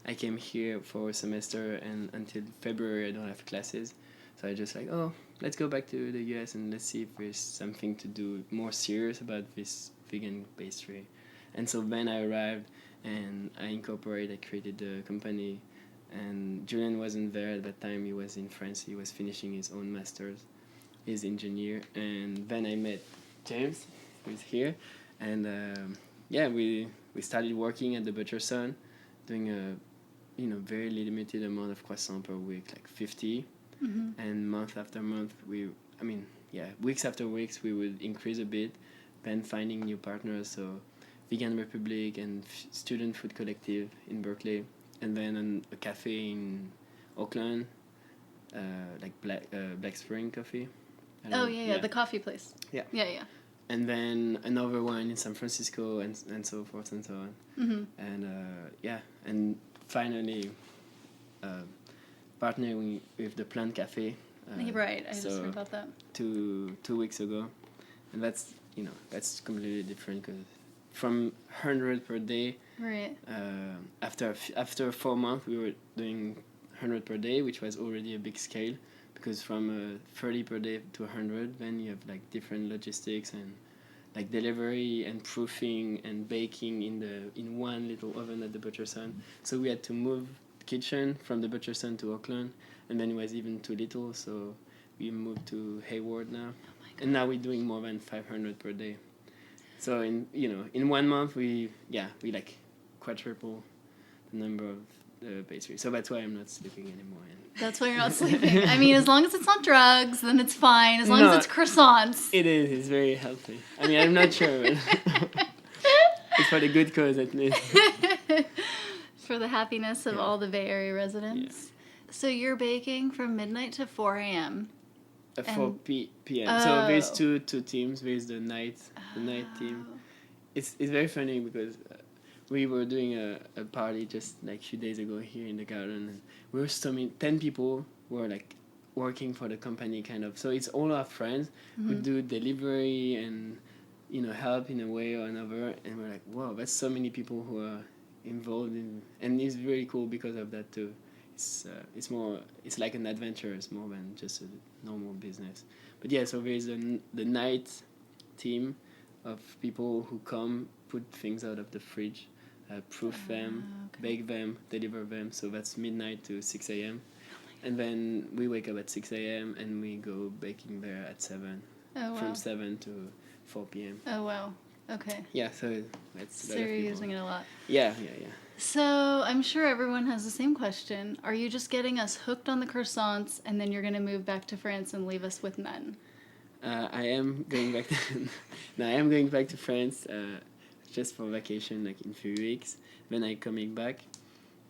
I came here for a semester, and until February I don't have classes. So I just like, oh, let's go back to the US and let's see if there's something to do more serious about this vegan pastry. And so then I arrived and I created the company, and Julien wasn't there at that time. He was in France. He was finishing his own master's. He's engineer. And then I met James, who's here, and we started working at the Butcher Son, doing a very limited amount of croissant per week, like 50. And month after month, weeks after weeks, we would increase a bit, then finding new partners, so Vegan Republic and Student Food Collective in Berkeley, and then a cafe in Oakland, like Black Spring Coffee, I don't Oh know. yeah, the coffee place. Yeah. Yeah. And then another one in San Francisco, and so forth and so on. Mm-hmm. And and finally partnering with the Plant Cafe. Right, I just so heard about that. 2 weeks ago, and that's completely different because from 100 per day, Right. after 4 months we were doing 100 per day, which was already a big scale, because from 30 per day to 100, then you have like different logistics and like delivery and proofing and baking in one little oven at the Butcherson. So we had to move kitchen from the Butcherson to Auckland, and then it was even too little, so we moved to Hayward now, and now we're doing more than 500 per day. So in 1 month we like quadruple the number of pastries. So that's why I'm not sleeping anymore. That's why you're not sleeping. I mean, as long as it's not drugs, then it's fine. As long as it's croissants. It is. It's very healthy. I mean, I'm not sure, but it's for the good cause at least. For the happiness of all the Bay Area residents. So you're baking from midnight to 4 a.m. 4 p.m. So there's two teams. There's the night team. It's very funny because we were doing a party just like a few days ago here in the garden, and we were 10 people were like working for the company kind of. So it's all our friends who do delivery and help in a way or another, and we're like, wow, that's so many people who are involved in, and it's very cool because of that too. It's like an adventure. It's more than just a normal business. But yeah, so there's the night team of people who come, put things out of the fridge, proof them, bake them, deliver them. So that's midnight to 6 a.m. And then we wake up at 6 a.m. and we go baking there at 7. Oh, wow. From 7 to 4 p.m. Oh, wow. Okay. Yeah, so that's So you're using it a lot. Yeah. So I'm sure everyone has the same question. Are you just getting us hooked on the croissants and then you're going to move back to France and leave us with none? I am going back to I am going back to France just for vacation, like in 3 weeks. Then I'm coming back,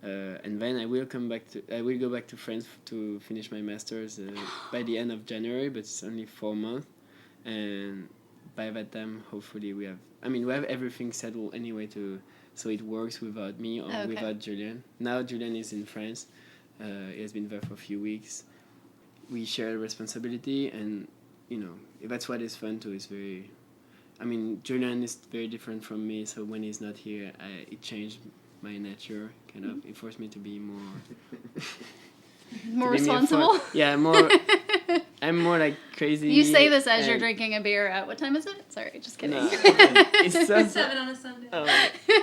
and then I will go back to France to finish my masters by the end of January. But it's only 4 months, and by that time, hopefully we have everything settled anyway so it works without me or without Julien. Now Julien is in France. He has been there for a few weeks. We share responsibility, and that's what is fun too. It's very, Julien is very different from me, so when he's not here, it changed my nature, kind of. It forced me to be more... More responsible? More... I'm more like crazy. You say this as you're drinking a beer at... What time is it? Sorry, just kidding. No, it's so... 7 on a Sunday. Oh.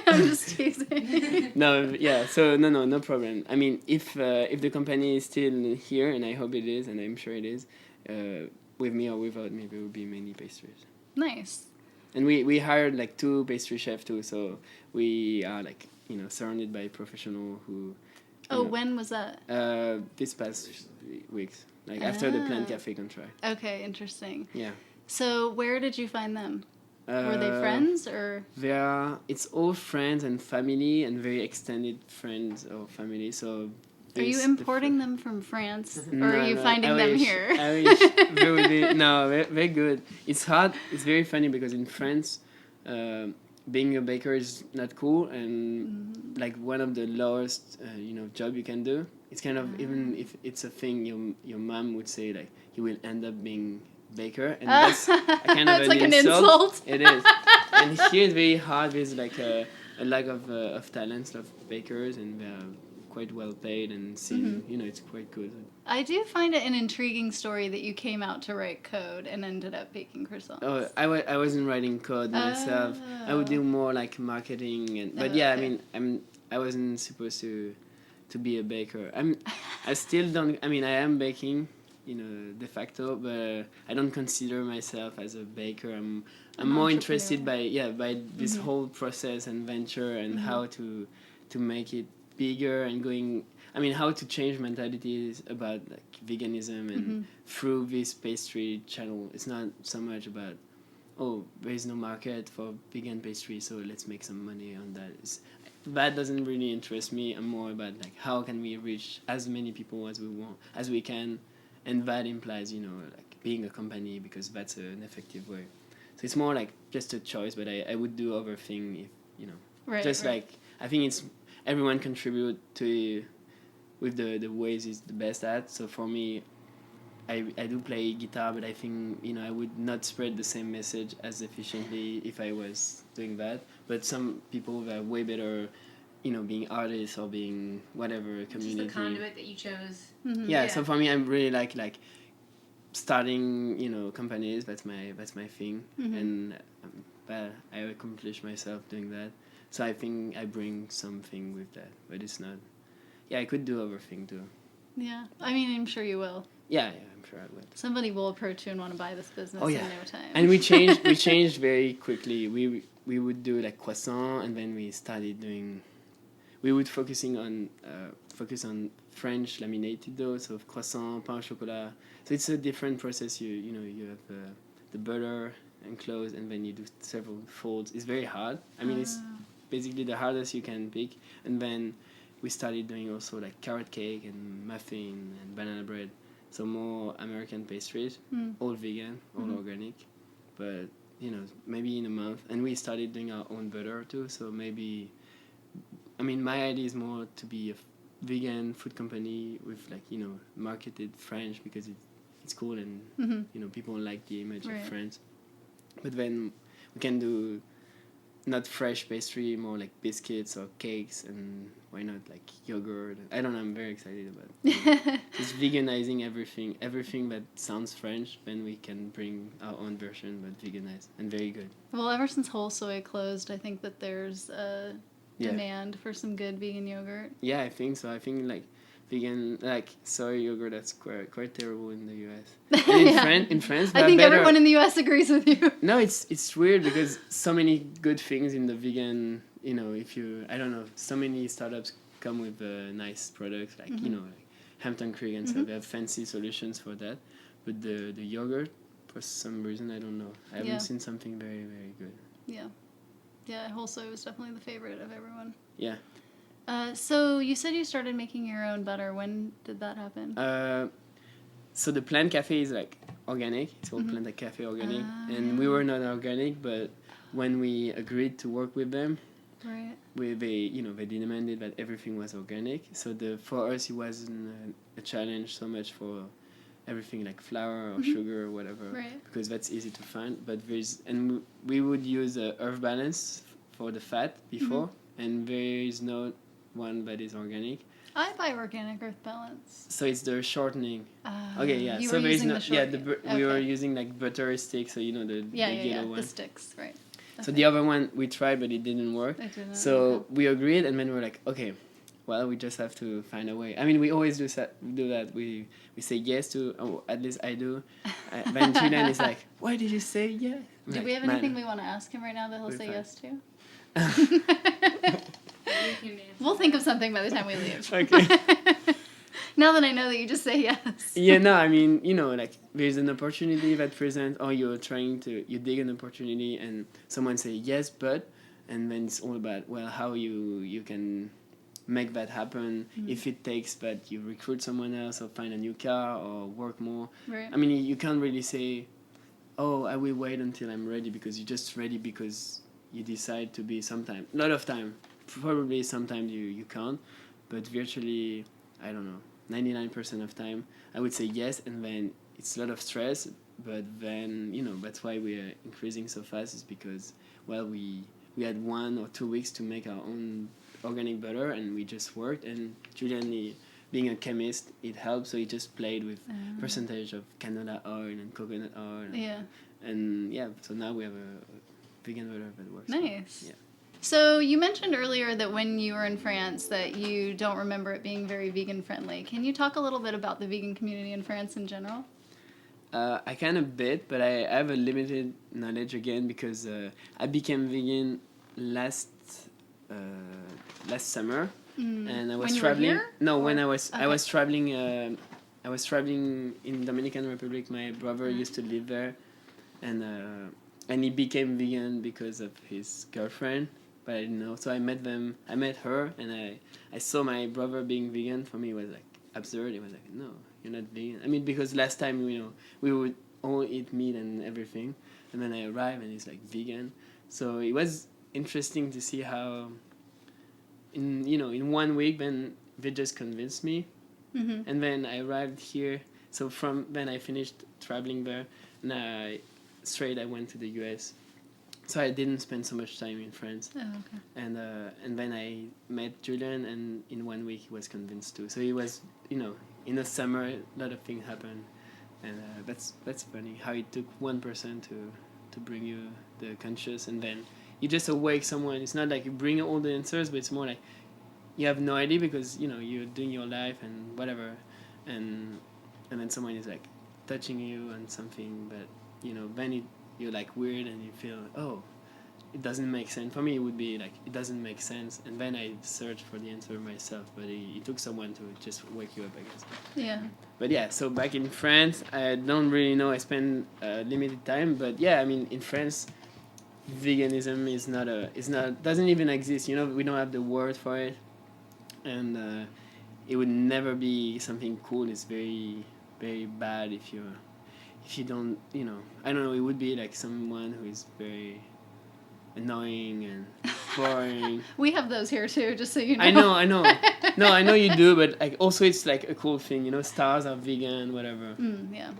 I'm just teasing. No problem. I mean, if the company is still here, and I hope it is, and I'm sure it is, with me or without me, there will be many pastries. Nice. And we hired like 2 pastry chefs too, so we are like surrounded by professionals who. When was that? This past weeks, like after the Plant Cafe contract. Okay, interesting. Yeah. So where did you find them? Were they friends or? It's all friends and family and very extended friends or family. So. Are you importing them from France, or are you finding them here? I wish they would be. No, very good. It's hard. It's very funny because in France, being a baker is not cool, and like one of the lowest, job you can do. It's kind of even if it's a thing, your mom would say like you will end up being baker, and that's a kind of an insult. It is, and here it's very hard. There's like a lack of talents of bakers, and they're quite well paid and seen. It's quite good. I do find it an intriguing story that you came out to write code and ended up baking croissants. Oh, I wasn't writing code myself. I would do more like marketing I wasn't supposed to be a baker. I still don't. I am baking, de facto, but I don't consider myself as a baker. I'm more interested by this whole process and venture and how to make it bigger and going. How to change mentalities about like veganism and through this pastry channel. It's not so much about there is no market for vegan pastry, so let's make some money on that. That doesn't really interest me. I'm more about like how can we reach as many people as we can, and that implies like being a company because that's an effective way. So it's more like just a choice, but I would do other thing if, you know, Right. just right. like, I think it's, everyone contribute to with the ways is the best at. So for me, I do play guitar, but I think, you know, I would not spread the same message as efficiently if I was doing that. But some people that are way better, you know, being artists or being whatever community. Just the conduit that you chose. Yeah, so for me, I'm really like starting, you know, companies. That's my thing, and but I accomplish myself doing that. So I think I bring something with that, but it's not. Yeah, I could do other thing too. Yeah. I mean, I'm sure you will. Yeah, I'm sure I would. Somebody will approach you and want to buy this business Oh, yeah. in no time. And we changed very quickly. We would do like croissant, and then we started doing. We would focus on French laminated dough, so croissant, pain au chocolat. So it's a different process. You know you have the butter enclosed, and then you do several folds. It's very hard. I mean, it's basically the hardest you can pick. And then we started doing also like carrot cake and muffin and banana bread. So more American pastries, all vegan, all organic. But, you know, maybe in a month. And we started doing our own butter too. So maybe, I mean, my idea is more to be a vegan food company with like, you know, marketed French because it's cool and, you know, people like the image Right. of France. But then we can do not fresh pastry, more like biscuits or cakes, and why not like yogurt? I don't know. I'm very excited about it. Just veganizing everything that sounds French. Then we can bring our own version, but veganized and very good. Well, ever since Whole Soy closed, I think that there's a Yeah. demand for some good vegan yogurt. Yeah, I think so. I think like vegan, like soy yogurt, that's quite terrible in the US. And in France, I think everyone in the U.S. agrees with you. No, it's weird because so many good things in the vegan, you know, if you, I don't know, so many startups come with nice products like, you know, like Hampton Creek and stuff. They have fancy solutions for that. But the yogurt, for some reason, I don't know. I haven't seen something very, very good. Yeah. Yeah, Whole Soy was definitely the favorite of everyone. Yeah. So you said you started making your own butter. When did that happen? So the Plant Cafe is like organic. It's called Plant Cafe Organic. And we were not organic, but when we agreed to work with them, Right. they demanded that everything was organic. So for us, it wasn't a challenge so much for everything like flour or sugar or whatever, Right. because that's easy to find. But we would use Earth Balance for the fat before, and there is no one that is organic. I buy organic Earth Balance. So it's the shortening. Okay, yeah. You So were there is using no, the short. we were using like butter sticks, so you know the yellow The one. sticks, right. So the other one we tried, but it didn't work. It didn't, So okay. we agreed, and then we were like, okay, well, we just have to find a way. I mean, we always do that. We say yes to, at least I do. Then Julien is like, why did you say yes? I'm Do like, we have "Man." anything we want to ask him right now that he'll We're say fine. yes to? We'll think of something by the time we leave. Okay. Now that I know that you just say yes. Yeah, no, I mean, you know, like there's an opportunity that presents, or you dig an opportunity, and someone say yes, but, and then it's all about, well, how you can make that happen. If it takes that you recruit someone else or find a new car or work more. Right. I mean, you can't really say, oh, I will wait until I'm ready, because you're just ready because you decide to be sometime. A lot of time. Probably sometimes you can't, but virtually, I don't know, 99% of time, I would say yes, and then it's a lot of stress, but then, you know, that's why we're increasing so fast, is because, well, we had 1 or 2 weeks to make our own organic butter, and we just worked, and Julien, being a chemist, it helped, so he just played with percentage of canola oil and coconut oil. Yeah. And yeah, so now we have a vegan butter that works. Nice. Yeah. So you mentioned earlier that when you were in France that you don't remember it being very vegan friendly. Can you talk a little bit about the vegan community in France in general? I kind of bit, but I have a limited knowledge again, because I became vegan last summer, and I was When you were traveling. here? No, Or- when I was Okay. traveling. I was traveling in Dominican Republic. My brother used to live there, and he became vegan because of his girlfriend. But I didn't know, so I met them. I met her, and I saw my brother being vegan. For me, it was like absurd. It was like, no, you're not vegan. I mean, because last time, you know, we would all eat meat and everything, and then I arrive and it's like vegan. So it was interesting to see how in 1 week then they just convinced me, and then I arrived here. So from then I finished traveling there, and I went to the US. So I didn't spend so much time in France. Oh, okay. And then I met Julian, and in 1 week he was convinced too. So it was, in the summer, a lot of things happened, and that's funny how it took one person to bring you the conscious, and then you just awake someone. It's not like you bring all the answers, but it's more like you have no idea because you're doing your life and whatever, and then someone is like touching you on something, but then you're like weird and you feel, oh, it doesn't make sense. For me, it would be like, it doesn't make sense. And then I searched for the answer myself, but it took someone to just wake you up, I guess. Yeah. But yeah, so back in France, I don't really know. I spent limited time, but yeah, I mean, in France, veganism doesn't even exist. We don't have the word for it, and it would never be something cool. It's very, very bad if you don't, I don't know, it would be like someone who is very annoying and boring. We have those here too, just so you know. I know. No, I know you do, but like also it's like a cool thing, stars are vegan, whatever. Yeah.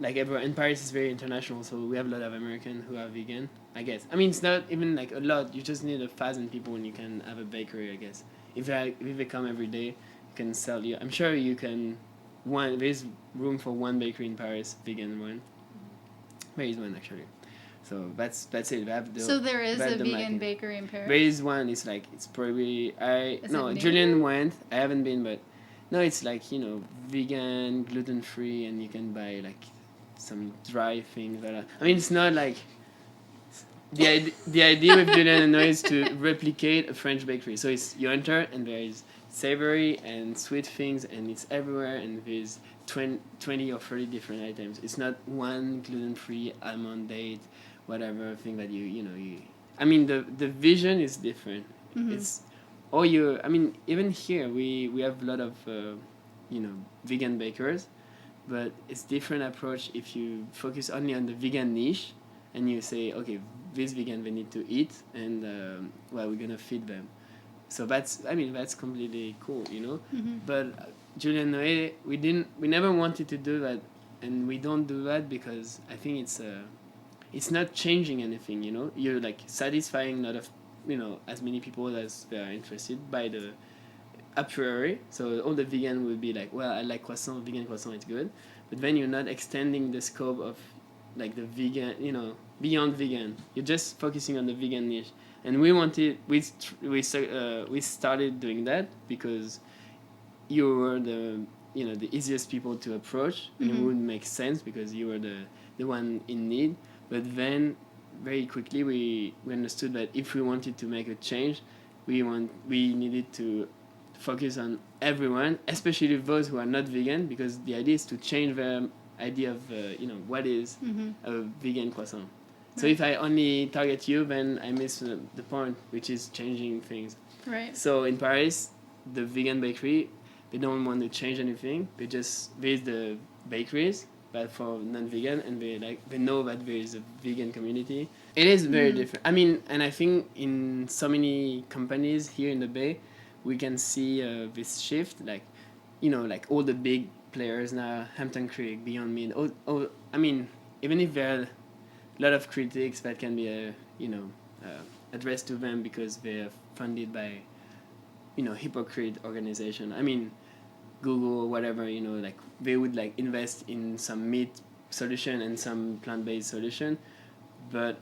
Like everywhere. And Paris is very international, so we have a lot of Americans who are vegan, I guess. I mean, it's not even like a lot. You just need 1,000 people and you can have a bakery, I guess. If they come every day, you can sell you. I'm sure you can. There's room for one bakery in Paris, vegan one. There is one actually. So that's it. So there is a vegan market. bakery in Paris? There is one. It's like, it's probably Is it new? Julien went. I haven't been, but no, it's like vegan, gluten free, and you can buy like some dry things. I mean, it's not like the idea with Julien Noe is to replicate a French bakery. So it's you enter and there is savory and sweet things, and it's everywhere, and there's 20 or 30 different items. It's not one gluten-free almond date whatever thing that you I mean, the vision is different. It's I mean, even here we have a lot of vegan bakers, but it's different approach if you focus only on the vegan niche and you say, okay, this vegan they need to eat, and we're gonna feed them. So that's completely cool, But Julien Noe, we never wanted to do that, and we don't do that because I think it's not changing anything, You're like satisfying not of as many people as they are interested by the a priori. So all the vegan will be like, well, I like croissant, vegan croissant, it's good. But then you're not extending the scope of like the vegan, beyond vegan. You're just focusing on the vegan niche. And we started doing that because you were the easiest people to approach, and it would make sense because you were the one in need. But then very quickly we understood that if we wanted to make a change, we needed to focus on everyone, especially those who are not vegan, because the idea is to change their idea of what is a vegan croissant. So if I only target you, then I miss the point, which is changing things. Right. So in Paris, the vegan bakery, they don't want to change anything. They just raise the bakeries, but for non-vegan, and they know that there is a vegan community. It is very different. I mean, and I think in so many companies here in the Bay, we can see this shift, like all the big players now, Hampton Creek, Beyond Meat. I mean, even if there are a lot of critics that can be addressed to them because they are funded by hypocrite organization. I mean, Google or whatever, like they would like invest in some meat solution and some plant-based solution, but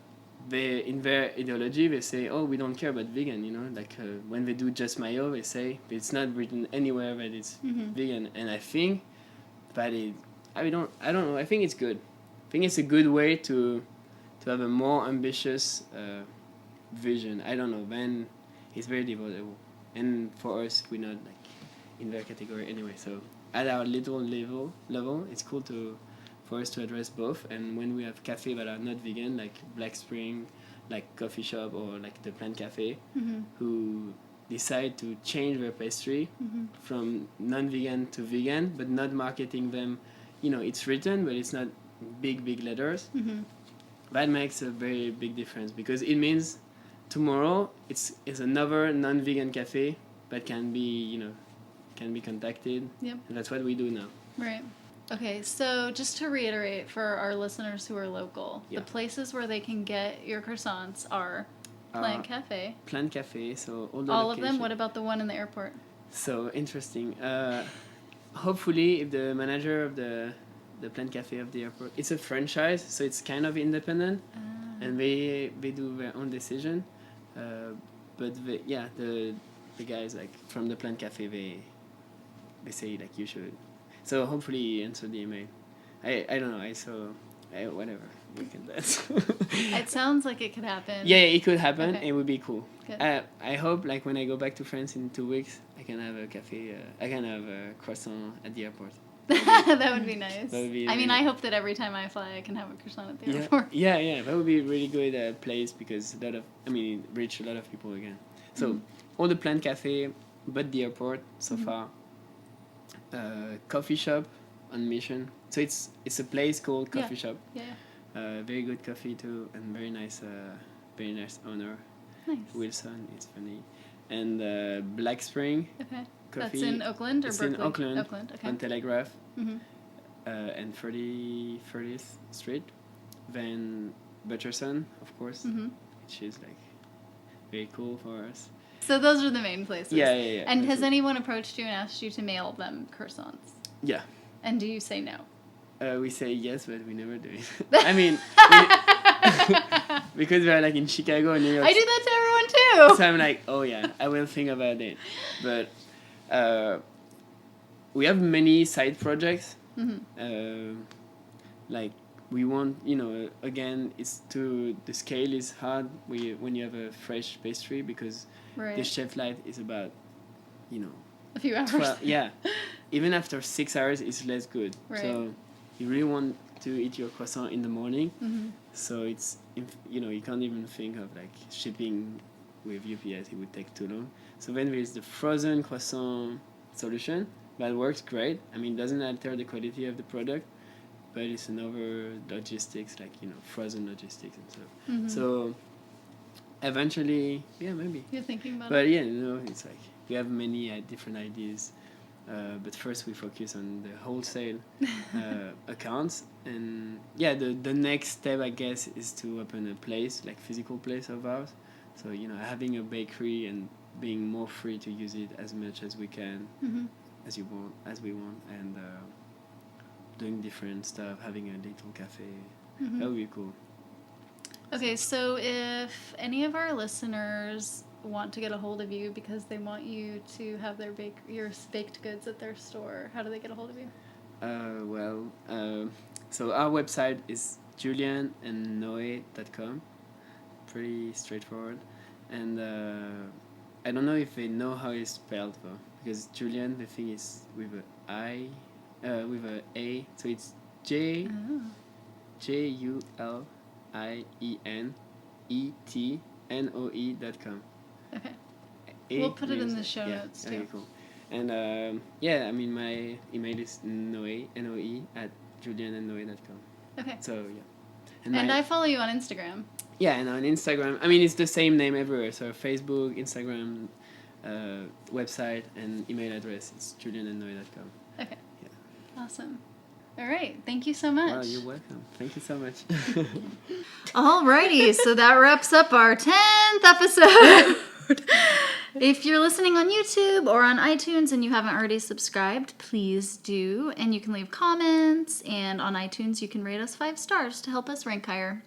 in their ideology they say, oh, we don't care about vegan, like when they do Just Mayo, they say it's not written anywhere that it's vegan. And I think that I don't know, I think it's good. I think it's a good way to have a more ambitious vision. I don't know, then it's very devoutable, and for us we're not like in their category anyway, so at our little level it's cool for us to address both. And when we have cafe that are not vegan, like Black Spring, like coffee shop, or like the Plant Cafe, who decide to change their pastry from non-vegan to vegan, but not marketing them, it's written, but it's not big letters, that makes a very big difference because it means tomorrow it's another non-vegan cafe that can be contacted. Yep. And that's what we do now. Right. Okay, so just to reiterate for our listeners who are local, Yeah. the places where they can get your croissants are Plant Cafe. Plant Cafe, so all the All of them? location. What about the one in the airport? So interesting. Hopefully, if the manager of the Plant Cafe of the airport, it's a franchise, so it's kind of independent, and they do their own decision. But the guys like from the Plant Cafe, they say like you should. So hopefully he answered the email. I don't know. Whatever. We can dance. It sounds like it could happen. Yeah, it could happen. Okay. It would be cool. Good. I hope like when I go back to France in 2 weeks, I can have a cafe. I can have a croissant at the airport. That would be nice. That would be I mean, really- I hope that every time I fly, I can have a croissant at the Yeah, airport. yeah. That would be a really good place because it reach a lot of people again. So all the Plant Cafe, but the airport so far. Coffee shop on Mission. So it's a place called Coffee Shop. Yeah. Very good coffee too, and very nice owner. Nice. Wilson, it's funny. And Black Spring Okay. Coffee. That's in Oakland or It's Brooklyn? in Oakland, Oakland. Okay. on Telegraph, Mm-hmm. and 30th Street. Then Butcherson, of course, Mm-hmm. which is like very cool for us. So those are the main places. Yeah. And that's has it. anyone approached you and asked you to mail them croissants? Yeah. And do you say no? We say yes, but we never do it. I mean, because we're like in Chicago and New York. I do that to everyone too. So I'm like, oh yeah, I will think about it. But we have many side projects. Like we want, again, the scale is hard when you have a fresh pastry because Right. the shelf life is about, A few hours. 12, yeah. Even after 6 hours, it's less good. Right. So you really want to eat your croissant in the morning. Mm-hmm. So you can't even think of like shipping with UPS. It would take too long. So then there's the frozen croissant solution that works great. I mean, doesn't alter the quality of the product, but it's another logistics, like frozen logistics and stuff. Mm-hmm. So eventually, yeah, maybe. You're thinking about But it? yeah, it's like we have many different ideas. But first we focus on the wholesale accounts, and yeah, the next step I guess is to open a place, like physical place of ours. So having a bakery and being more free to use it as much as we can, Mm-hmm. as we want, and doing different stuff, having a little cafe. Mm-hmm. That would be cool. Okay, so if any of our listeners want to get a hold of you because they want you to have your baked goods at their store, how do they get a hold of you? So our website is julienandnoe.com. Pretty straightforward. And I don't know if they know how it's spelled though, because Julien, the thing is with a A, so it's JULIENETNOE.com. Okay. A We'll put it in means the show yeah, notes, okay, too. cool. And my email is Noe, Noe at julienandnoe.com. Okay. So yeah. And I follow you on Instagram. Yeah, and on Instagram, I mean, it's the same name everywhere. So Facebook, Instagram, website, and email address is julienandnoe.com. Okay. Yeah. Awesome. All right. Thank you so much. Wow, you're welcome. Thank you so much. Alrighty, so that wraps up our 10th episode. If you're listening on YouTube or on iTunes and you haven't already subscribed, please do. And you can leave comments, and on iTunes you can rate us 5 stars to help us rank higher.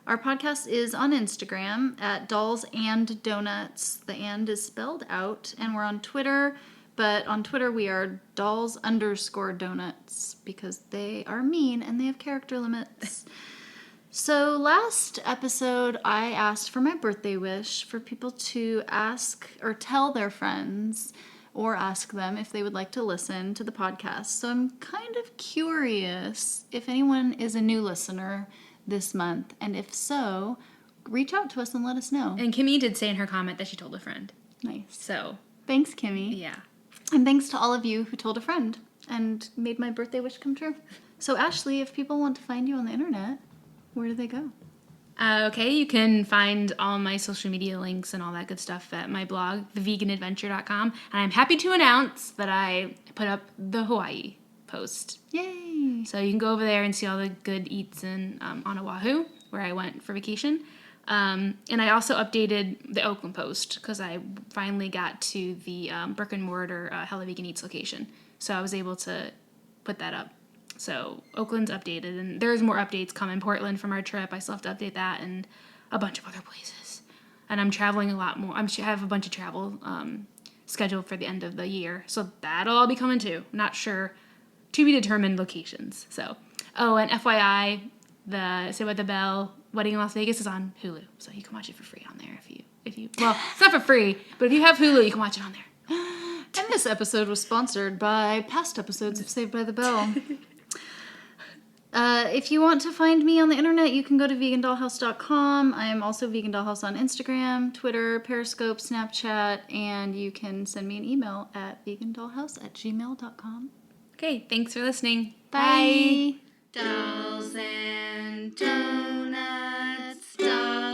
Our podcast is on Instagram at Dolls and Doughnuts. The and is spelled out, and we're on Twitter. But on Twitter, we are dolls_donuts because they are mean and they have character limits. So last episode, I asked for my birthday wish for people to ask or tell their friends or ask them if they would like to listen to the podcast. So I'm kind of curious if anyone is a new listener this month. And if so, reach out to us and let us know. And Kimmy did say in her comment that she told a friend. Nice. So, Thanks, Kimmy. yeah. And thanks to all of you who told a friend. and made my birthday wish come true. So Ashley, if people want to find you on the internet, where do they go? Okay, you can find all my social media links and all that good stuff at my blog, theveganadventure.com. And I'm happy to announce that I put up the Hawaii post. Yay! So you can go over there and see all the good eats in on Oahu, where I went for vacation. And I also updated the Oakland post because I finally got to the brick and mortar Hella Vegan Eats location. So I was able to put that up. So Oakland's updated, and there's more updates coming. Portland from our trip, I still have to update that, and a bunch of other places. And I'm traveling a lot more. I have a bunch of travel scheduled for the end of the year, so that'll all be coming too. Not sure, to be determined locations. So, and FYI, the Saved by the Bell Wedding in Las Vegas is on Hulu, so you can watch it for free on there if you. Well, it's not for free, but if you have Hulu, you can watch it on there. And this episode was sponsored by past episodes of Saved by the Bell. If you want to find me on the internet, you can go to vegandollhouse.com. I am also Vegan Dollhouse on Instagram, Twitter, Periscope, Snapchat, and you can send me an email at vegandollhouse@gmail.com. Okay, thanks for listening. Bye. Dolls and donuts, dolls